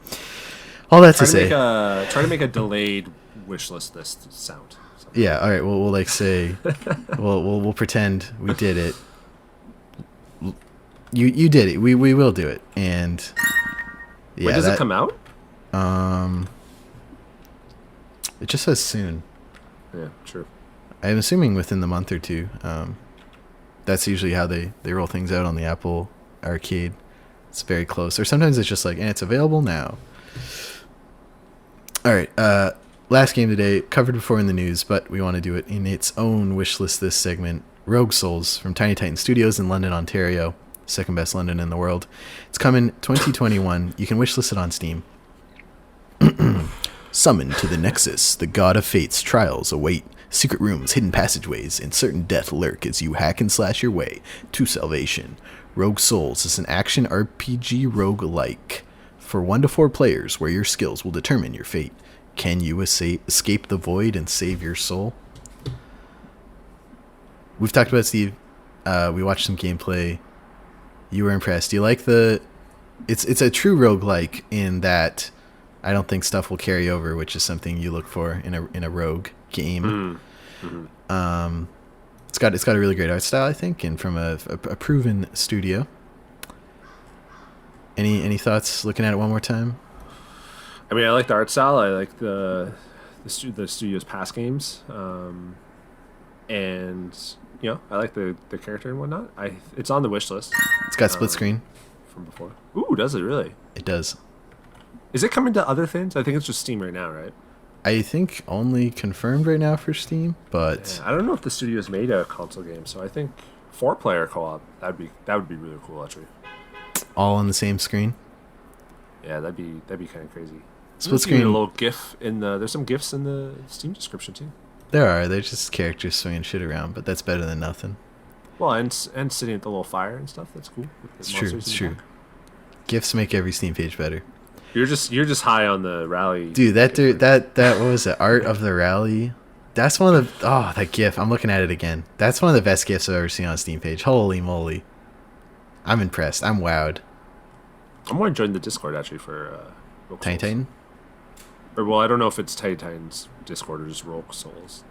All that to say, try to make a delayed wish list this sound. Yeah, all right. We'll like say, we'll pretend we did it. You did it. We will do it. And yeah, wait, does it come out? It just says soon. Yeah, true. I'm assuming within the month or two. That's usually how they roll things out on the Apple Arcade. It's very close. Or sometimes it's just like, and it's available now. All right. Last game today, covered before in the news, but we want to do it in its own Wishlist This segment. Rogue Souls from Tiny Titan Studios in London, Ontario. Second best London in the world. It's coming 2021. You can wishlist it on Steam. Summoned to the Nexus, the god of fate's trials await. Secret rooms, hidden passageways, and certain death lurk as you hack and slash your way to salvation. Rogue Souls is an action RPG roguelike for 1 to 4 players where your skills will determine your fate. Can you escape the void and save your soul? We've talked about Steve. We watched some gameplay. You were impressed. Do you like the... It's a true roguelike in that I don't think stuff will carry over, which is something you look for in a rogue game. Mm-hmm. It's got a really great art style, I think, and from a proven studio. Any thoughts looking at it one more time? I mean, I like the art style. I like the studio's past games, and you know, I like the character and whatnot. It's on the wish list. It's got split screen from before. Ooh, does it really? It does. Is it coming to other things? I think it's just Steam right now, right? I think only confirmed right now for Steam, but yeah, I don't know if the studio's made a console game, so I think 4-player co-op that would be really cool actually. All on the same screen. Yeah, that'd be kind of crazy. Split screen. A little GIF there's some GIFs in the Steam description too. There are. They're just characters swinging shit around, but that's better than nothing. Well, and sitting at the little fire and stuff. That's cool. It's true. It's true. GIFs make every Steam page better. You're just high on the rally. Dude, that what was it? Art of the Rally. That's one of the that GIF. I'm looking at it again. That's one of the best GIFs I've ever seen on a Steam page. Holy moly. I'm impressed. I'm wowed. I'm going to join the Discord actually for Tiny Titan. Or well, I don't know if it's Tiny Titan's Discord or just Rogue Souls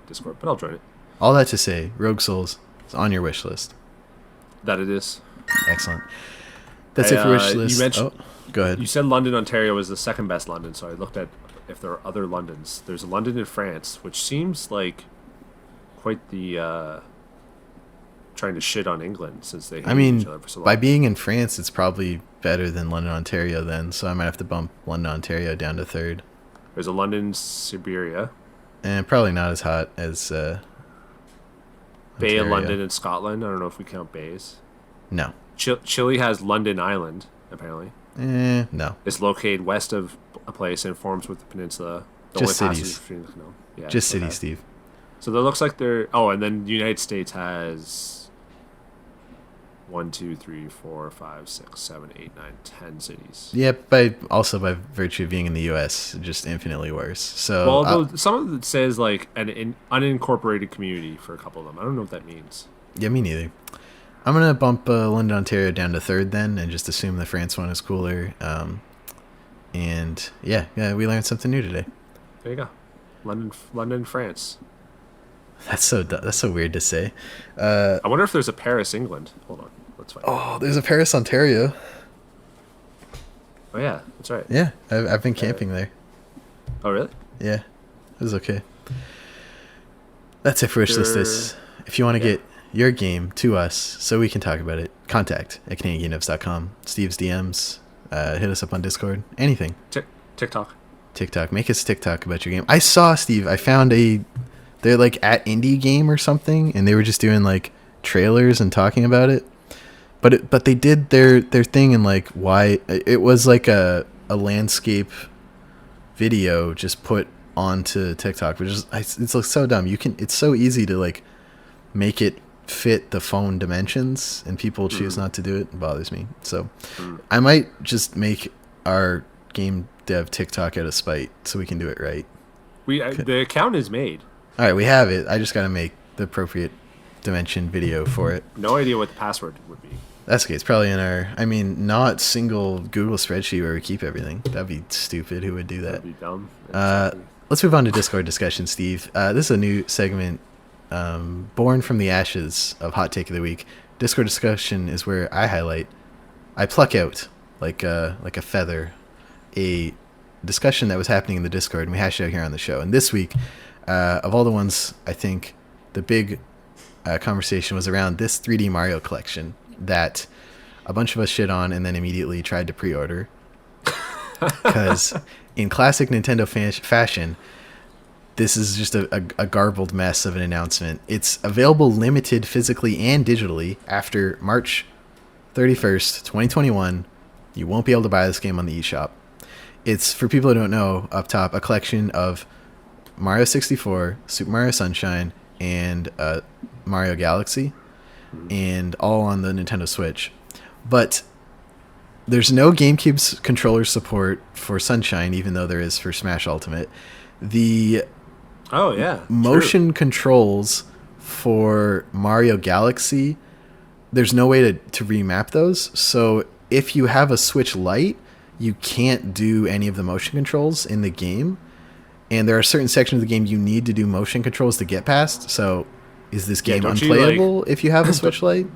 Discord, but I'll join it. All that to say, Rogue Souls is on your wish list. That it is. Excellent. That's it for wish list. You mentioned, go ahead. You said London, Ontario was the second best London, so I looked at if there are other Londons. There's a London in France, which seems like quite the trying to shit on England since they hate each other for so long. By being in France, it's probably better than London, Ontario then, so I might have to bump London, Ontario down to 3rd. There's a London, Siberia. And probably not as hot as Bay of London in Scotland. I don't know if we count bays. No. Chile has London Island, apparently. No. It's located west of a place and forms with the peninsula. Just cities. Yeah, just cities, Steve. So there looks like they're... Oh, and then the United States has 1, 2, 3, 4, 5, 6, 7, 8, 9, 10 cities. Yeah, by virtue of being in the U.S., just infinitely worse. So, well, some of it says like an unincorporated community for a couple of them. I don't know what that means. Yeah, me neither. I'm gonna bump London, Ontario down to 3rd then, and just assume the France one is cooler. And And yeah, we learned something new today. There you go. London, France. That's so weird to say. I wonder if there's a Paris, England. Hold on, let's find out. Oh, there's a Paris, Ontario. Oh yeah, that's right. Yeah, I've been camping there. Oh really? Yeah, it was okay. That's it for Wishlist This. If you want to get your game to us so we can talk about it, contact at CanadianGameDevs.com. Steve's DMs. Hit us up on Discord. Anything. TikTok. Make us TikTok about your game. I saw, Steve, I found they're like at Indie Game or something, and they were just doing like trailers and talking about it. But they did their thing in like why it was like a landscape video just put onto TikTok, which is it's like so dumb. It's so easy to like make it fit the phone dimensions, and people choose not to do it. It bothers me. So I might just make our game dev TikTok out of spite so we can do it right. The account is made. All right, we have it. I just got to make the appropriate dimension video for it. No idea what the password would be. That's okay. It's probably in not single Google spreadsheet where we keep everything. That'd be stupid. Who would do that? That'd be dumb. Let's move on to Discord discussion, Steve. This is a new segment born from the ashes of Hot Take of the Week. Discord discussion is where I pluck out like a feather, a discussion that was happening in the Discord, and we hash it out here on the show. And this week, of all the ones, I think the big conversation was around this 3D Mario collection that a bunch of us shit on and then immediately tried to pre-order. Because in classic Nintendo fashion, this is just a garbled mess of an announcement. It's available limited physically and digitally after March 31st, 2021. You won't be able to buy this game on the eShop. It's, for people who don't know, up top, a collection of Mario 64, Super Mario Sunshine, and Mario Galaxy, and all on the Nintendo Switch. But there's no GameCube's controller support for Sunshine, even though there is for Smash Ultimate. The motion controls for Mario Galaxy, there's no way to remap those. So if you have a Switch Lite, you can't do any of the motion controls in the game. And there are certain sections of the game you need to do motion controls to get past. So is this game unplayable if you have a Switch Lite?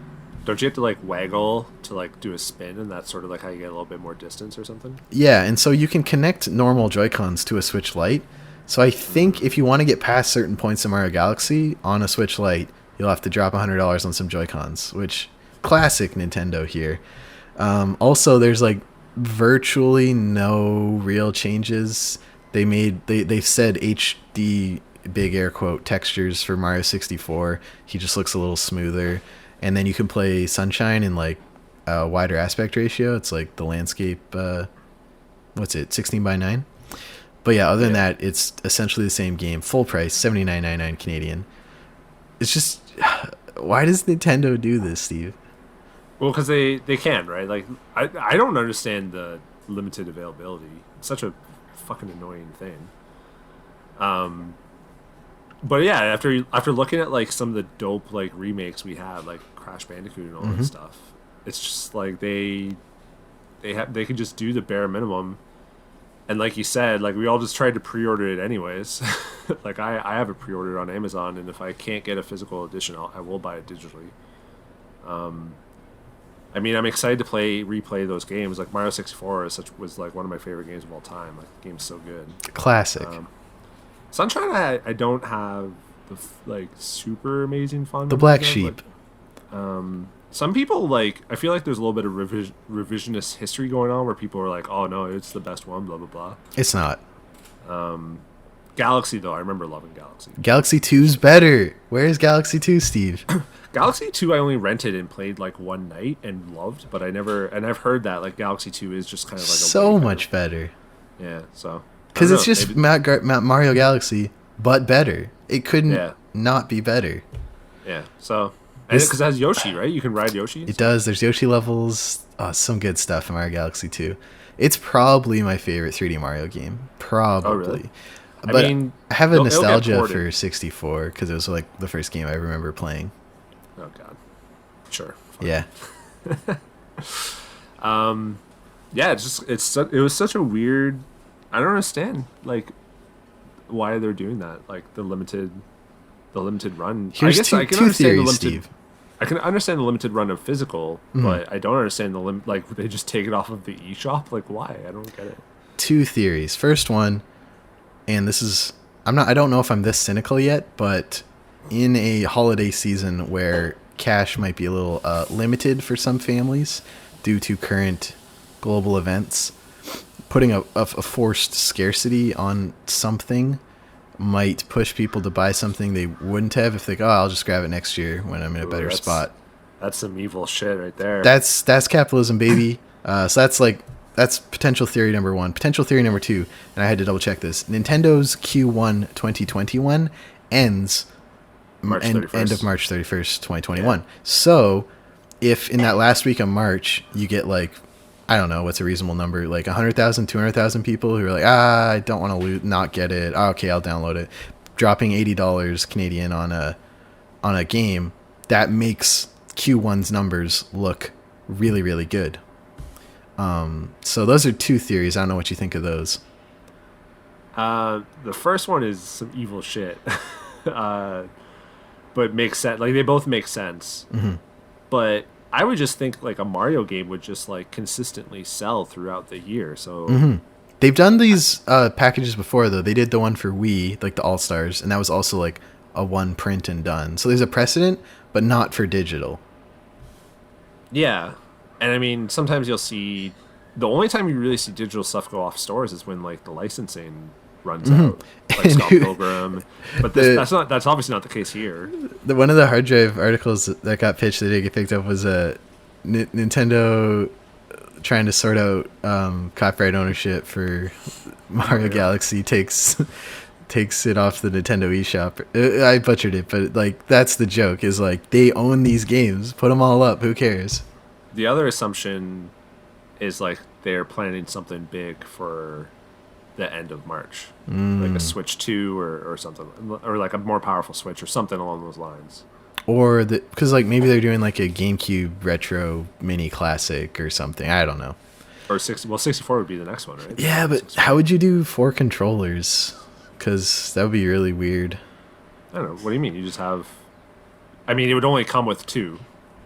Don't you have to like waggle to like do a spin, and that's sort of like how you get a little bit more distance or something? Yeah, and so you can connect normal Joy-Cons to a Switch Lite. So I think if you want to get past certain points in Mario Galaxy on a Switch Lite, you'll have to drop $100 on some Joy-Cons, which classic Nintendo here. Also, there's like virtually no real changes. They've said HD, big air quote, textures for Mario 64. He just looks a little smoother. And then you can play Sunshine in like a wider aspect ratio. It's like the landscape, 16:9? But yeah, other than that, it's essentially the same game. Full price, $79.99 Canadian. It's just, why does Nintendo do this, Steve? Well, because they can, right? Like, I don't understand the limited availability. It's such a fucking annoying thing. But yeah, after looking at like some of the dope like remakes we had, like Crash Bandicoot and all that stuff, it's just like they could just do the bare minimum. And like you said, like we all just tried to pre-order it anyways. Like I have it pre-ordered on Amazon, and if I can't get a physical edition, I will buy it digitally. I mean, I'm excited to replay those games. Like Mario 64 was like one of my favorite games of all time. Like the game's so good. Classic. Sunshine, I don't have the like super amazing fun. The Black Sheep. Some people like. I feel like there's a little bit of revisionist history going on where people are like, "Oh no, it's the best one." Blah blah blah. It's not. Galaxy though, I remember loving Galaxy. Galaxy 2's better. Where is Galaxy 2, Steve? Galaxy 2 I only rented and played like one night and loved, but I've heard that like Galaxy 2 is just kind of like so much better. Yeah, so because it's just Mario Galaxy, but better. It couldn't not be better. Yeah, so because it has Yoshi, right? You can ride Yoshi. It does. There's Yoshi levels. Some good stuff in Mario Galaxy 2. It's probably my favorite 3D Mario game. Probably. Oh, really? But I have a nostalgia for 64 because it was like the first game I remember playing. Oh God, sure. Fine. Yeah. Yeah. It was such a weird I don't understand like why they're doing that. Like the limited run. Here's I guess two, I can two understand theories, the limited. Steve. I can understand the limited run of physical, but I don't understand the limit. Like they just take it off of the eShop. Like why? I don't get it. Two theories. First one, and this is I don't know if I'm this cynical yet, but in a holiday season where cash might be a little limited for some families due to current global events, putting a forced scarcity on something might push people to buy something they wouldn't have if they go, oh, I'll just grab it next year when I'm in a better spot. That's some evil shit right there. That's capitalism, baby. So that's potential theory number one. Potential theory number two, and I had to double check this. Nintendo's Q1 2021 ends end of March 31st, 2021. Yeah. So if in that last week of March you get like, I don't know what's a reasonable number, like 100,000, 200,000 people who are like, I don't want to not get it. Oh, okay, I'll download it. Dropping $80 Canadian on a game, that makes Q1's numbers look really, really good. So those are two theories. I don't know what you think of those. The first one is some evil shit, but makes sense. Like they both make sense. Mm-hmm. But I would just think like a Mario game would just like consistently sell throughout the year. So they've done these packages before though. They did the one for Wii, like the All Stars, and that was also like a one print and done. So there's a precedent, but not for digital. Yeah. And I mean, sometimes you'll see the only time you really see digital stuff go off stores is when like the licensing runs out, like Scott Pilgrim. But that's obviously not the case here. One of the hard drive articles that got pitched that didn't get picked up was Nintendo trying to sort out copyright ownership for Mario Galaxy takes it off the Nintendo eShop. I butchered it, but like that's the joke is like they own these games, put them all up. Who cares? The other assumption is like they're planning something big for the end of March, like a Switch 2 or something, or like a more powerful Switch or something along those lines. Or because like maybe they're doing like a GameCube retro mini classic or something. I don't know. Or 64 would be the next one, right? Yeah, but 64. How would you do 4 controllers? Because that would be really weird. I don't know. What do you mean? You just have... I mean, it would only come with 2.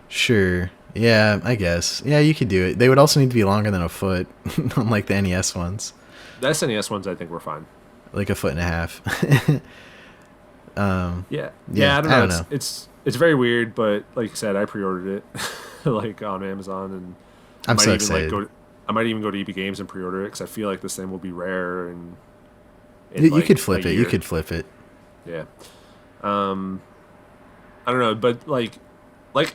Sure. Yeah, I guess. Yeah, you could do it. They would also need to be longer than a foot, unlike the NES ones. The SNES ones, I think, were fine. Like a foot and a half. Yeah, I don't know. It's very weird, but like you said, I pre-ordered it like on Amazon, and I'm so excited. I might even go to EB Games and pre-order it because I feel like this thing will be rare and. You could flip it. You could flip it. Yeah. I don't know, but like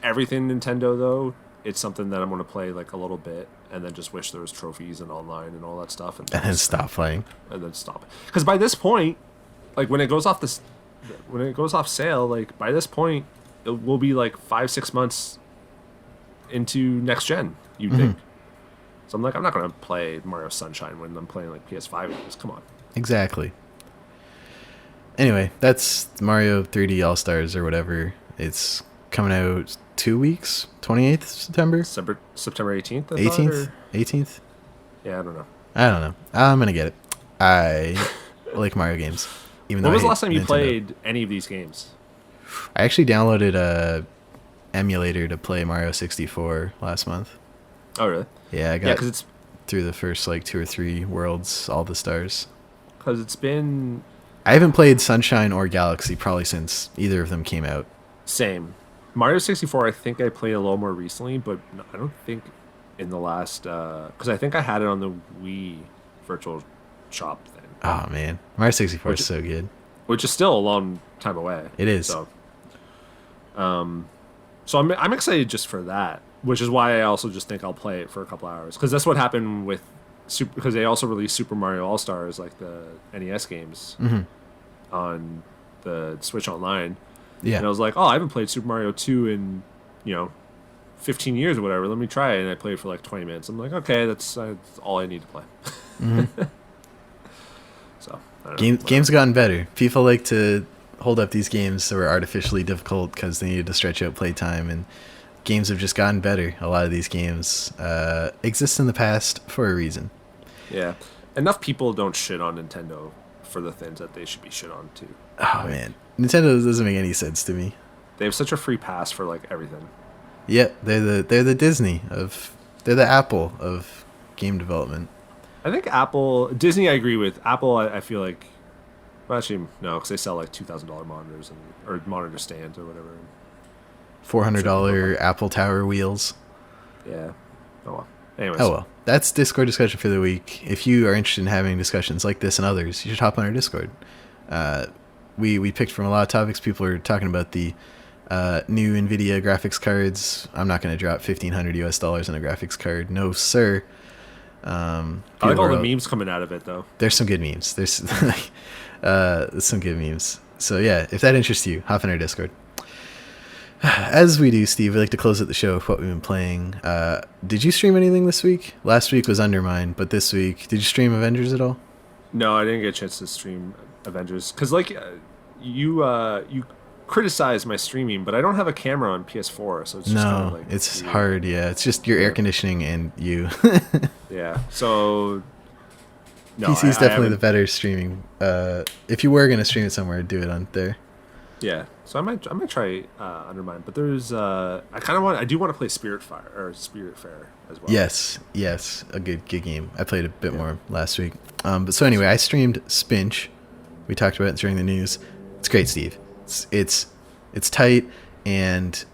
everything Nintendo though, it's something that I'm going to play like a little bit and then just wish there was trophies and online and all that stuff and then stop playing. And then stop. Because by this point, like when it goes off sale, like by this point it will be like 5-6 months into next gen, you'd think. So I'm like, I'm not going to play Mario Sunshine when I'm playing like PS5 games. Come on. Exactly. Anyway, that's Mario 3D All Stars or whatever. It's coming out 2 weeks, 28th September? September 18th? 18th? 18th? Yeah, I don't know. I'm going to get it. I like Mario games. Even when though was the last time you Nintendo. Played any of these games? I actually downloaded a emulator to play Mario 64 last month. Oh, really? Yeah, I got it's through the first like 2 or 3 worlds, all the stars. Because it's been... I haven't played Sunshine or Galaxy probably since either of them came out. Same. Mario 64, I think I played a little more recently, but I don't think in the last... Because I think I had it on the Wii Virtual Shop thing. Oh, man. Mario 64 is so good. Which is still a long time away. It is. So I'm excited just for that, which is why I also just think I'll play it for a couple hours. Because that's what happened with... Because they also released Super Mario All-Stars, like the NES games, on the Switch Online. Yeah. And I was like, oh, I haven't played Super Mario 2 in, 15 years or whatever. Let me try it. And I played for like 20 minutes. I'm like, okay, that's all I need to play. So, games have gotten better. People like to hold up these games that were artificially difficult because they needed to stretch out playtime, and games have just gotten better. A lot of these games exist in the past for a reason. Yeah. enough people don't shit on Nintendo for the things that they should be shit on too. Oh man, Nintendo doesn't make any sense to me. They have such a free pass for like everything. Yeah, they're the Disney of they're the Apple of game development. I think Disney. I agree with Apple. I feel like, well, actually no, because they sell like $2,000 monitors or monitor stands or whatever. $400 Apple Tower wheels. Yeah. Oh well. Anyways. Oh well. That's Discord discussion for the week. If you are interested in having discussions like this and others, you should hop on our Discord. We picked from a lot of topics. People are talking about the new NVIDIA graphics cards. I'm not going to drop $1,500 on a graphics card. No, sir. I like all the memes coming out of it, though. There's some good memes. There's some good memes. So yeah, if that interests you, hop on our Discord. As we do, Steve, we like to close out the show with what we've been playing. Did you stream anything this week? Last week was Undermine, but this week, did you stream Avengers at all? No, I didn't get a chance to stream Avengers because, like, you criticize my streaming, but I don't have a camera on PS4, so it's just kind of like it's hard. Yeah, it's just your air conditioning and you. Yeah, so no, PC's definitely the better streaming. If you were gonna stream it somewhere, do it on there. Yeah, so I might try Undermine, but there's I do want to play Spiritfarer as well. Yes, a good game. I played a bit more last week. But so anyway, I streamed Spinch. We talked about it during the news. It's great, Steve. It's tight and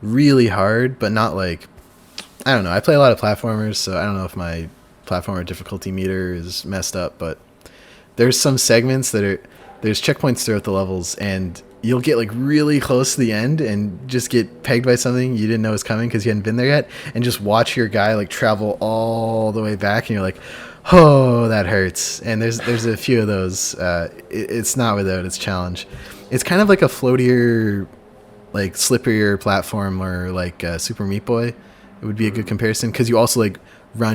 really hard, but not like, I don't know. I play a lot of platformers, so I don't know if my platformer difficulty meter is messed up, but there's some segments there's checkpoints throughout the levels, and you'll get like really close to the end and just get pegged by something you didn't know was coming because you hadn't been there yet, and just watch your guy like travel all the way back, and you're like, oh, that hurts. And there's a few of those. It's not without its challenge. It's kind of like a floatier, like slipperier platform, or like Super Meat Boy. It would be a good comparison because you also like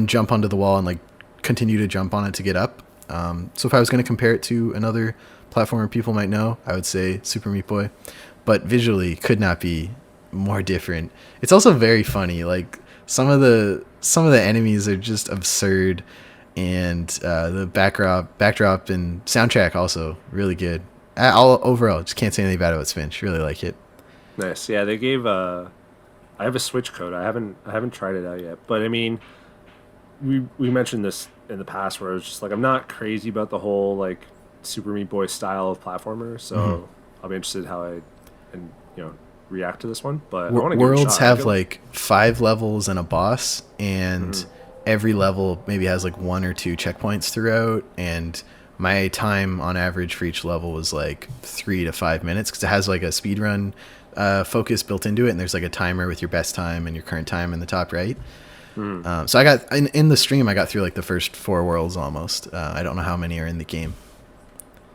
jump onto the wall and like continue to jump on it to get up. So if I was going to compare it to another platformer people might know, I would say Super Meat Boy, but visually could not be more different. It's also very funny. Like some of the enemies are just absurd, and the backdrop and soundtrack also really good. Overall, just can't say anything bad about Spinch. Really like it. Nice. Yeah, they gave I have a Switch code. I haven't tried it out yet, but I mean, we mentioned this in the past where I was just like, I'm not crazy about the whole like Super Meat Boy style of platformer, so I'll be interested how I react to this one. But Worlds have like 5 levels and a boss, and every level maybe has like 1 or 2 checkpoints throughout, and my time on average for each level was like 3 to 5 minutes because it has like a speed run focus built into it, and there's like a timer with your best time and your current time in the top right. So I got in the stream, I got through like the first 4 worlds almost. I don't know how many are in the game.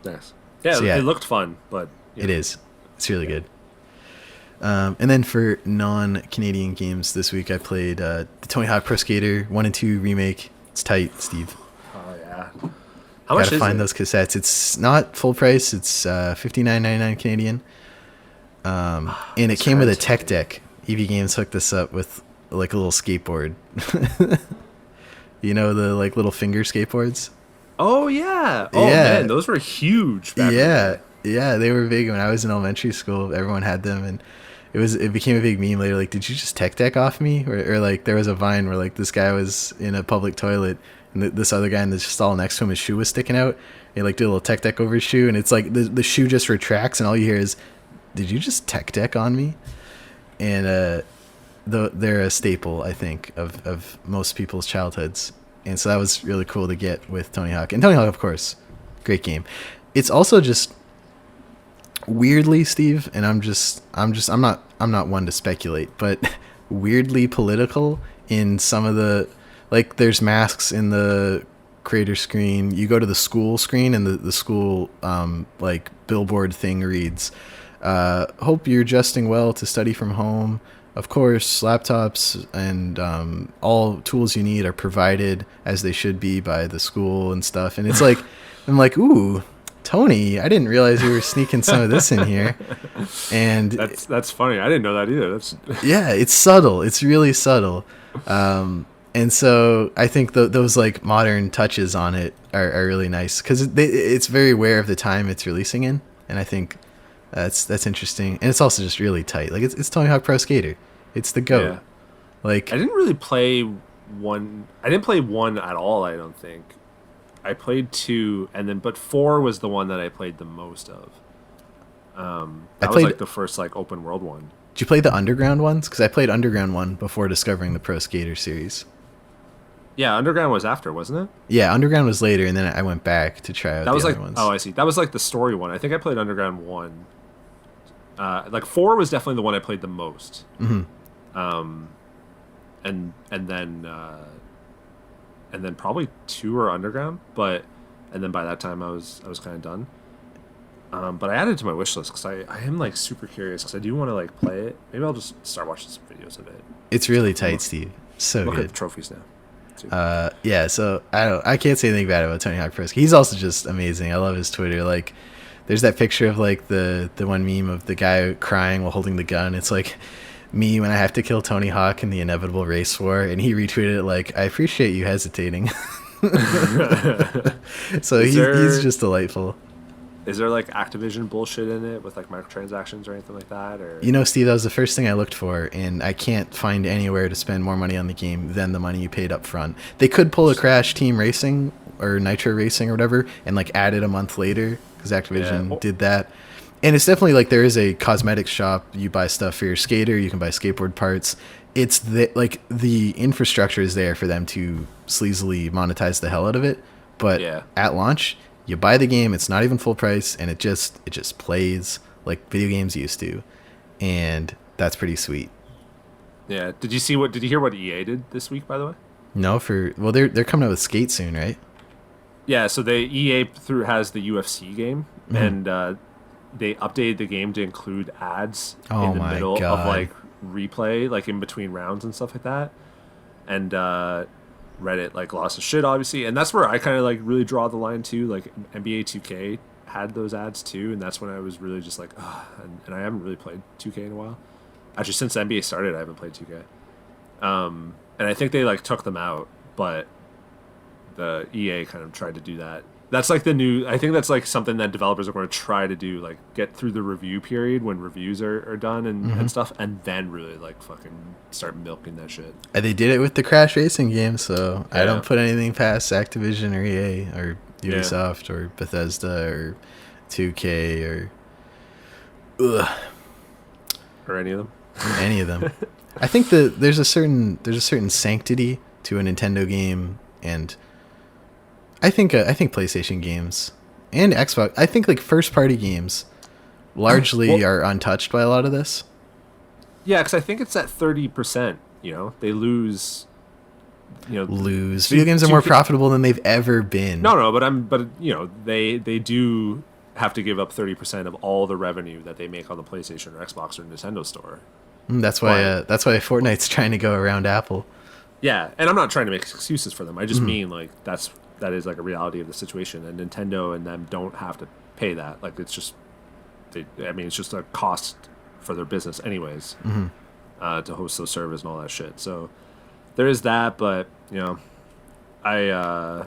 Nice. Yeah, So, it looked fun, but it is. It's really good. And then for non-Canadian games this week, I played the Tony Hawk Pro Skater 1 and 2 remake. It's tight, Steve. Oh yeah. How much is it? Gotta find those cassettes. It's not full price. It's $59.99 Canadian. And it came with a tech deck. EV Games hooked us up with like a little skateboard. You know, the like little finger skateboards? Oh yeah. Oh yeah. Man, those were huge back in the day. Yeah, they were big when I was in elementary school. Everyone had them, and it became a big meme later. Like, did you just tech deck off me? Or like there was a Vine where like this guy was in a public toilet, and this other guy in the stall next to him, his shoe was sticking out. He like did a little tech deck over his shoe, and it's like the shoe just retracts, and all you hear is, "Did you just tech deck on me?" And they're a staple, I think, of most people's childhoods. And so that was really cool to get with Tony Hawk. And Tony Hawk, of course, great game. It's also just weirdly, Steve, and I'm not one to speculate, but weirdly political in some of the, like, there's masks in the creator screen. You go to the school screen, and the school like billboard thing reads, "Hope you're adjusting well to study from home. Of course, laptops and all tools you need are provided as they should be by the school," and stuff. And it's like, I'm like, ooh, Tony, I didn't realize you were sneaking some of this in here. And that's funny. I didn't know that either. Yeah, it's subtle. It's really subtle. And so I think those like modern touches on it are really nice because it's very aware of the time it's releasing in, and I think that's interesting. And it's also just really tight. Like it's Tony Hawk Pro Skater. It's the GOAT. Yeah. Like I didn't really play one. I didn't play one at all. I don't think. I played two, and then but four was the one that I played the most of. That was like the first like open world one. Did you play the Underground ones? Because I played Underground 1 before discovering the Pro Skater series. Yeah, Underground was after, wasn't it? Yeah, Underground was later, and then I went back to try out that was the like, other ones. Oh, I see. That was like the story one. I think I played Underground 1. Like 4 was definitely the one I played the most. Mm-hmm. And then probably 2 or Underground, and then by that time I was kind of done. But I added it to my wish list because I am like super curious because I do want to like play it. Maybe I'll just start watching some videos of it. It's really tight, Steve. So look good. At the trophies now. Yeah. So I can't say anything bad about Tony Hawk Pro Skater. He's also just amazing. I love his Twitter. Like, there's that picture of like the one meme of the guy crying while holding the gun. It's like me when I have to kill Tony Hawk in the inevitable race war, and he retweeted it like, "I appreciate you hesitating." So he's just delightful. Is there like Activision bullshit in it with like microtransactions or anything like that? Or you know, Steve, that was the first thing I looked for, and I can't find anywhere to spend more money on the game than the money you paid up front. They could pull a Crash Team Racing or Nitro Racing or whatever and like add it a month later because Activision did that. And it's definitely like there is a cosmetics shop. You buy stuff for your skater. You can buy skateboard parts. It's the infrastructure is there for them to sleazily monetize the hell out of it. But at launch, you buy the game, it's not even full price, and it just plays like video games used to, and that's pretty sweet. Yeah. Did you hear what EA did this week, by the way? No, they're coming out with Skate soon, right? Yeah. So EA has the UFC game, and they updated the game to include ads in the middle of like replay, like in between rounds and stuff like that, and Reddit like lost his shit, obviously, and that's where I kind of like really draw the line too. Like NBA 2K had those ads too, and that's when I was really just like, and I haven't really played 2K in a while. Actually, since NBA started, I haven't played 2K. And I think they like took them out, but the EA kind of tried to do that. That's like I think that's like something that developers are going to try to do, like get through the review period when reviews are done and stuff, and then really like fucking start milking that shit. They did it with the Crash Racing game, so I don't put anything past Activision or EA or Ubisoft or Bethesda or 2K or any of them. Any of them. I think there's a certain sanctity to a Nintendo game, and I think PlayStation games and Xbox. I think like first party games largely are untouched by a lot of this. Yeah, because I think it's at 30%. You know, they lose. Video games are more profitable than they've ever been. No, but they do have to give up 30% of all the revenue that they make on the PlayStation or Xbox or Nintendo store. That's why Fortnite's trying to go around Apple. Yeah, and I'm not trying to make excuses for them. I just mean like that is like a reality of the situation, and Nintendo and them don't have to pay that. Like it's just, it's just a cost for their business anyways, to host those servers and all that shit. So there is that, but I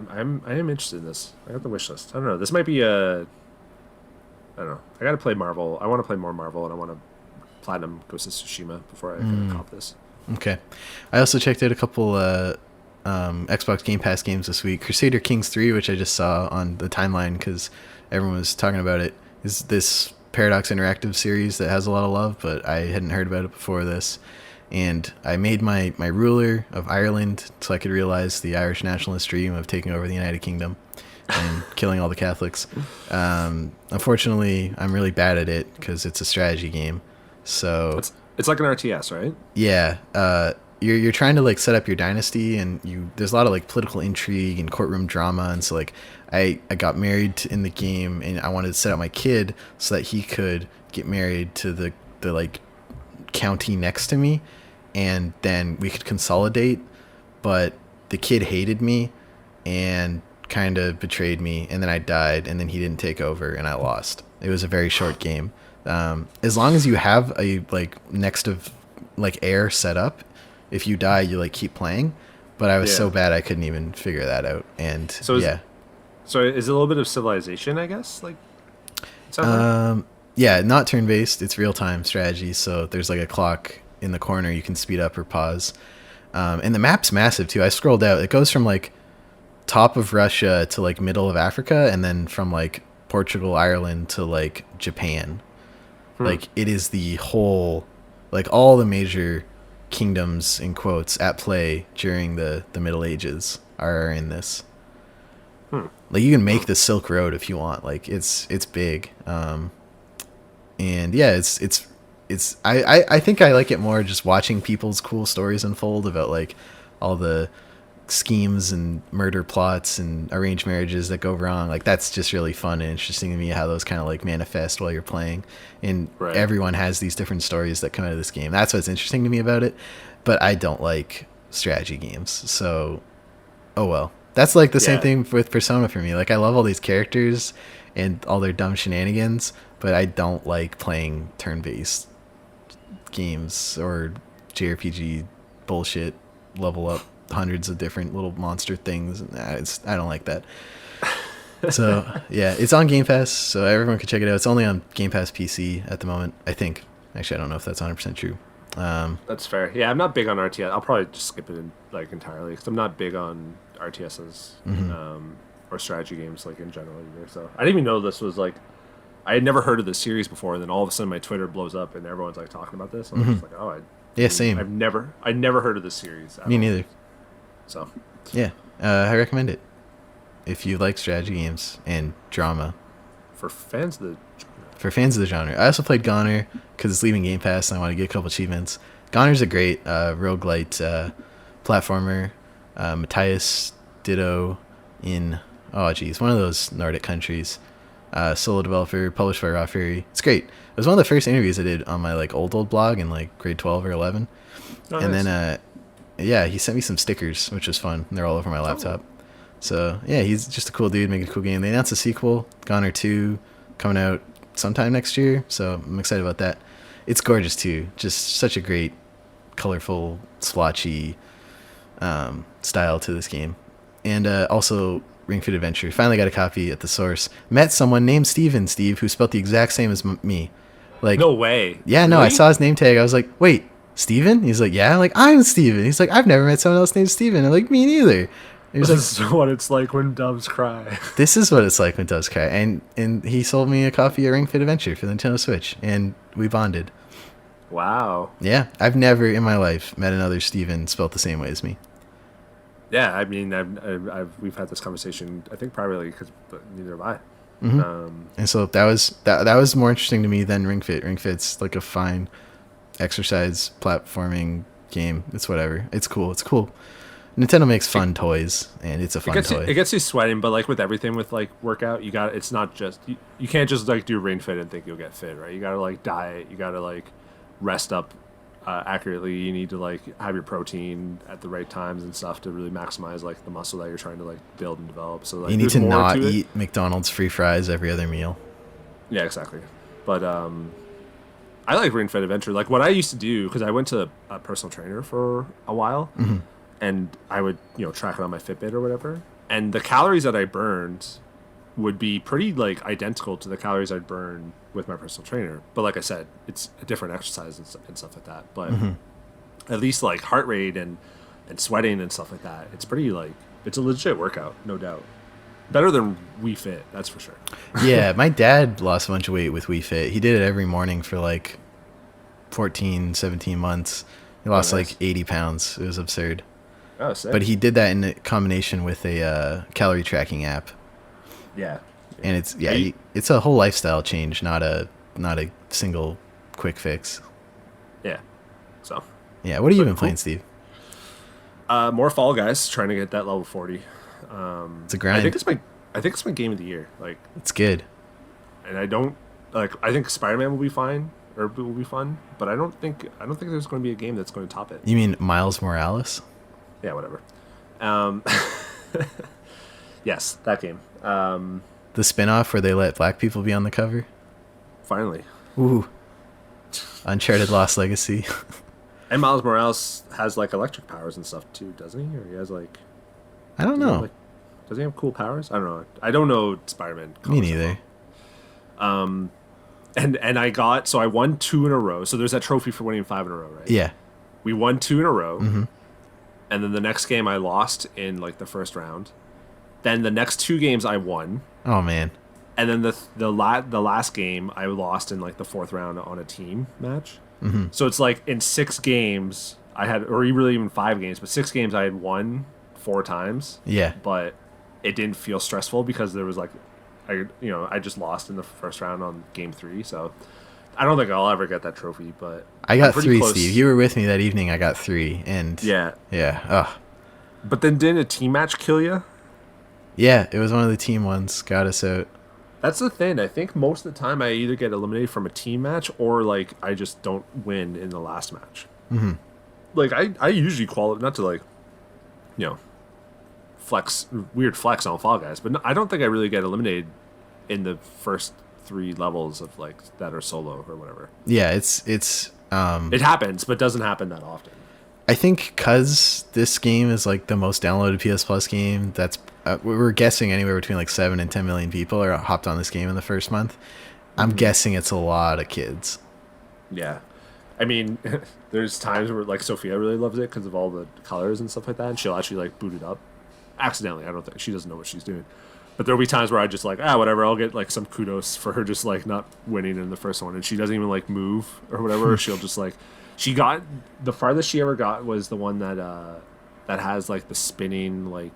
am interested in this. I got the wish list. I don't know. This might be I don't know. I got to play Marvel. I want to play more Marvel, and I want to platinum Ghost of Tsushima before I cop this. Okay. I also checked out a couple Xbox Game Pass games this week. Crusader Kings 3, which I just saw on the timeline because everyone was talking about it, is this Paradox Interactive series that has a lot of love, but I hadn't heard about it before this. And I made my ruler of Ireland so I could realize the Irish nationalist dream of taking over the United Kingdom and killing all the Catholics. Unfortunately, I'm really bad at it because it's a strategy game. So it's like an RTS, right? Yeah. You're trying to like set up your dynasty, and there's a lot of like political intrigue and courtroom drama, and so like I got married in the game, and I wanted to set up my kid so that he could get married to the like county next to me, and then we could consolidate. But the kid hated me and kind of betrayed me, and then I died, and then he didn't take over, and I lost. It was a very short game. As long as you have a like next of like heir set up, if you die, you like keep playing. But I was so bad I couldn't even figure that out. And So is it a little bit of Civilization, I guess? Like, it sounds like? Yeah, not turn-based. It's real-time strategy. So there's like a clock in the corner you can speed up or pause. And the map's massive too. I scrolled out. It goes from like top of Russia to like middle of Africa, and then from like Portugal, Ireland to like Japan. Like it is the whole, like all the major kingdoms in quotes at play during the Middle Ages are in this. Like you can make the Silk Road if you want. Like it's big. And yeah, it's I think I like it more just watching people's cool stories unfold about like all the schemes and murder plots and arranged marriages that go wrong. Like that's just really fun and interesting to me how those kind of like manifest while you're playing. And everyone has these different stories that come out of this game. That's what's interesting to me about it. But I don't like strategy games. So oh well. That's like the same thing with Persona for me. Like I love all these characters and all their dumb shenanigans, but I don't like playing turn-based games or JRPG bullshit, level up hundreds of different little monster things. I don't like that. So yeah, it's on Game Pass, so everyone can check it out. It's only on Game Pass PC at the moment, I think. Actually, I don't know if that's 100% true. That's fair. Yeah, I'm not big on RTS. I'll probably just skip it like entirely because I'm not big on RTSs or strategy games like in general either. So I didn't even know this was like, I had never heard of this series before, and then all of a sudden my Twitter blows up and everyone's like talking about this. And I'm just like, oh, same. I'd never heard of this series. Me neither. So yeah, I recommend it if you like strategy games and drama. For fans of the genre. I also played Goner because it's leaving Game Pass and I want to get a couple achievements. Goner's a great roguelite platformer. Matthias Ditto in one of those Nordic countries. Solo developer, published by Raw Fury. It's great. It was one of the first interviews I did on my like old blog in like grade 12 or 11. Oh, and nice. Then he sent me some stickers, which was fun. They're all over my laptop. So yeah, he's just a cool dude, making a cool game. They announced a sequel, Goner 2, coming out sometime next year. So I'm excited about that. It's gorgeous too. Just such a great, colorful, splotchy style to this game. And also Ring Fit Adventure. Finally got a copy at the source. Met someone named Steve, who spelled the exact same as me. Like, no way. Yeah, no, really? I saw his name tag. I was like, wait, Steven? He's like, yeah. I'm like, I'm Steven. He's like, I've never met someone else named Steven. I'm like, me neither. This is what it's like when doves cry. This is what it's like when doves cry. And he sold me a copy of Ring Fit Adventure for the Nintendo Switch, and we bonded. Wow. Yeah, I've never in my life met another Steven spelled the same way as me. Yeah, I mean, we've had this conversation, I think privately, but neither have I. Mm-hmm. And so that was more interesting to me than Ring Fit. Ring Fit's like a fine exercise platforming game. It's whatever. It's cool. Nintendo makes fun toys, and it's a fun toy. It gets you sweating, but like with everything with like workout, it's not just you can't just like do Ring Fit and think you'll get fit, right? You gotta like diet, you gotta like rest up accurately. You need to like have your protein at the right times and stuff to really maximize like the muscle that you're trying to like build and develop. So like, you need to not eat McDonald's free fries every other meal. Yeah, exactly. But I like Ring Fit Adventure. Like what I used to do, because I went to a personal trainer for a while. Mm-hmm. And I would, track it on my Fitbit or whatever. And the calories that I burned would be pretty, like, identical to the calories I'd burn with my personal trainer. But like I said, it's a different exercise and stuff like that. But at least, like, heart rate and sweating and stuff like that, it's pretty, like, it's a legit workout, no doubt. Better than Wii Fit, that's for sure. Yeah, my dad lost a bunch of weight with Wii Fit. He did it every morning for, like, 14, 17 months. He lost, like, 80 pounds. It was absurd. Oh, sick. But he did that in combination with a calorie tracking app. Yeah. And it's a whole lifestyle change, not a single quick fix. Yeah. So. Yeah. What have you been playing, Steve? More Fall Guys, trying to get that level 40. It's a grind. I think it's my game of the year. Like, it's good. And I think Spider-Man will be fine or will be fun, but I don't think there's going to be a game that's going to top it. You mean Miles Morales? Yeah, whatever. Yes, that game. The spin-off where they let black people be on the cover? Finally. Ooh. Uncharted Lost Legacy. And Miles Morales has like electric powers and stuff too, doesn't he? Or he has like, I don't does he have, know. like, does he have cool powers? I don't know. I don't know Spider-Man Me comics that neither. well. And I won 2 in a row. So there's that trophy for winning 5 in a row, right? Yeah. We won 2 in a row. Mm-hmm. And then the next game I lost in like the first round. Then the next 2 games I won. Oh man. And then the last game I lost in like the 4th round on a team match. Mm-hmm. So it's like in 6 games I had, or really even 5 games, but 6 games I had won 4 times. Yeah. But it didn't feel stressful because there was like, I just lost in the first round on game 3. So I don't think I'll ever get that trophy, but I got I'm pretty 3, close. Steve. You were with me that evening. I got 3, and Yeah. Oh, But then didn't a team match kill you? yeah. It was one of the team ones. Got us out. That's the thing. I think most of the time I either get eliminated from a team match or like I just don't win in the last match. Mm-hmm. Like I usually qualify, not to like, weird flex on Fall Guys, but no, I don't think I really get eliminated in the first 3 levels of like that are solo or whatever. Yeah. It's It happens, but doesn't happen that often. I think because this game is like the most downloaded PS Plus game, that's we're guessing anywhere between like 7 and 10 million people are hopped on this game in the first month. I'm guessing it's a lot of kids. Yeah. I mean, there's times where like Sophia really loves it because of all the colors and stuff like that, and she'll actually like boot it up accidentally. I don't think she doesn't know what she's doing. But there'll be times where I just like, whatever, I'll get like some kudos for her just like not winning in the first one, and she doesn't even like move or whatever. She'll just like, she got the farthest she ever got was the one that that has like the spinning like